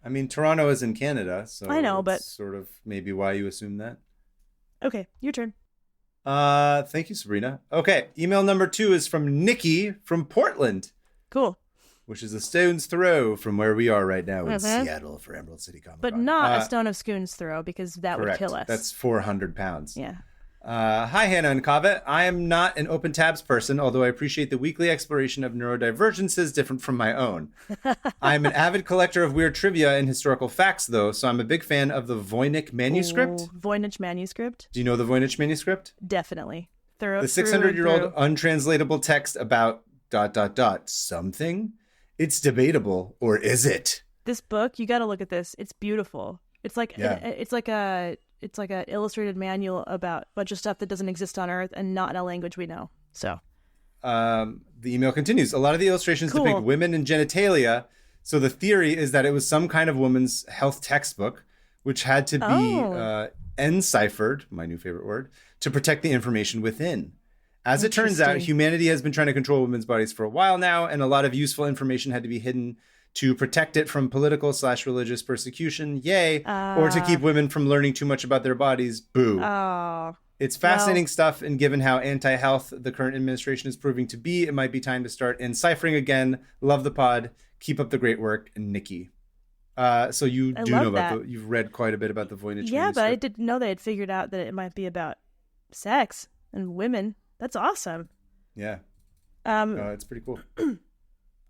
I mean, Toronto is in Canada, so I know, but sort of maybe why you assume that. Okay, your turn. Thank you, Sabrina. Okay, email number 2 is from Nikki from Portland. Cool. Which is a stone's throw from where we are right now in Seattle for Emerald City Comic Con. But not a stone of scoon's throw, because that correct. would kill us. That's 400 pounds. Yeah. Hi, Hannah and Kaveh. I am not an open tabs person, although I appreciate the weekly exploration of neurodivergences different from my own. I'm an avid collector of weird trivia and historical facts, though, so I'm a big fan of the Voynich Manuscript. Ooh, Voynich Manuscript? Do you know the Voynich Manuscript? Definitely. The 600-year-old untranslatable text about ... something? It's debatable, or is it? This book, you got to look at this. It's beautiful. It's like it's like a illustrated manual about a bunch of stuff that doesn't exist on Earth and not in a language we know. So, the email continues. A lot of the illustrations depict women and genitalia. So the theory is that it was some kind of woman's health textbook, which had to be enciphered, my new favorite word, to protect the information within. As it turns out, humanity has been trying to control women's bodies for a while now, and a lot of useful information had to be hidden to protect it from political/religious persecution, yay, or to keep women from learning too much about their bodies, boo. It's fascinating stuff, and given how anti-health the current administration is proving to be, it might be time to start enciphering again. Love the pod. Keep up the great work, Nikki. So you do know about you've read quite a bit about the Voynich Yeah, manuscript. but I didn't know they had figured out that it might be about sex and women. That's awesome. Yeah. It's pretty cool.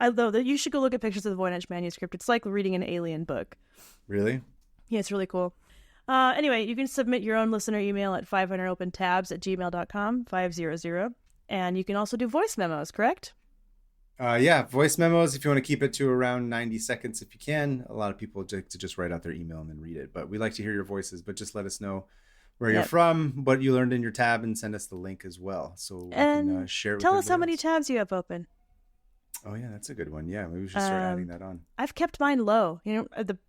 Although you should go look at pictures of the Voynich manuscript. It's like reading an alien book. Really? Yeah, it's really cool. Anyway, you can submit your own listener email at 500opentabs@gmail.com, 500. And you can also do voice memos, correct? Yeah, voice memos, if you want to keep it to around 90 seconds if you can. A lot of people like to just write out their email and then read it. But we like to hear your voices, but just let us know where you're from, what you learned in your tab, and send us the link as well. So we can share it with tell us how everybody many else. tabs you have open. Oh, yeah, that's a good one. Yeah, maybe we should start adding that on. I've kept mine low,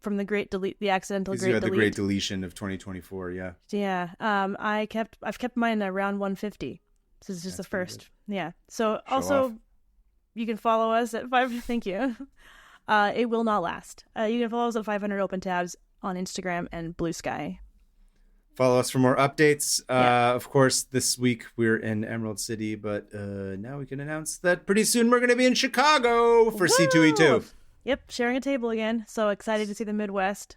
from the great delete, the accidental great delete. You had the great deletion of 2024, yeah. Yeah, I've kept mine around 150. This is just the first. Yeah. So also, you can follow us at 5. Thank you. It will not last. You can follow us at 500 Open Tabs on Instagram and Blue Sky. Follow us for more updates. Of course, this week we're in Emerald City, but now we can announce that pretty soon we're going to be in Chicago for C2E2. Yep, sharing a table again. So excited to see the Midwest.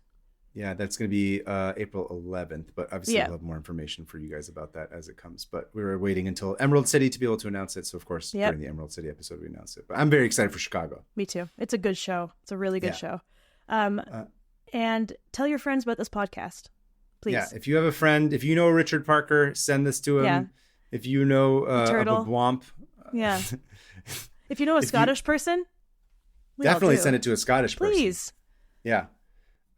Yeah, that's going to be April 11th, but obviously we'll have more information for you guys about that as it comes. But we were waiting until Emerald City to be able to announce it. So, of course, during the Emerald City episode, we announced it. But I'm very excited for Chicago. Me too. It's a good show. It's a really good show. And tell your friends about this podcast, please. Yeah, if you have a friend, if you know Richard Parker, send this to him. Yeah. If you know a Womp. Yeah. If you know a Scottish person, definitely send it to a Scottish person. Please. Yeah.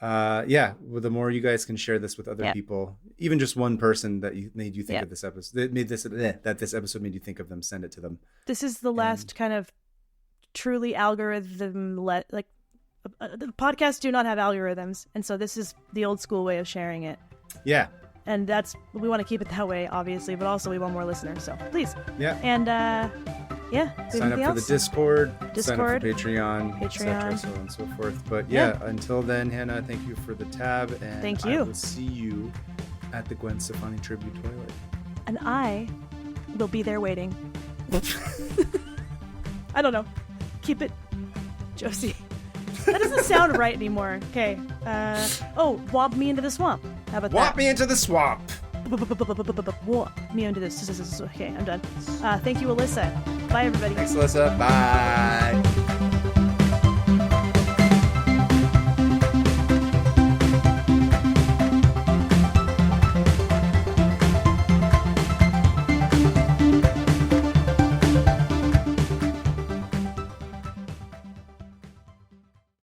Well, the more you guys can share this with other people, even just one person that made you think of this episode, that this episode made you think of them, send it to them. This is the last kind of truly algorithm the podcasts do not have algorithms, and so this is the old school way of sharing it. Yeah. And we want to keep it that way, obviously, but also we want more listeners. So please. Yeah. And sign up for the Discord, sign up for Patreon, etc., so on and so forth. But until then, Hannah, thank you for the tab, and thank you. I will see you at the Gwen Stefani tribute toilet. And I will be there waiting. I don't know. Keep it, Josie. That doesn't sound right anymore. Okay. Womp me into the swamp. How about that? Womp me into the swamp. Womp me into this. Okay, I'm done. Thank you, Alyssa. Bye, everybody. Thanks, Alyssa. Bye.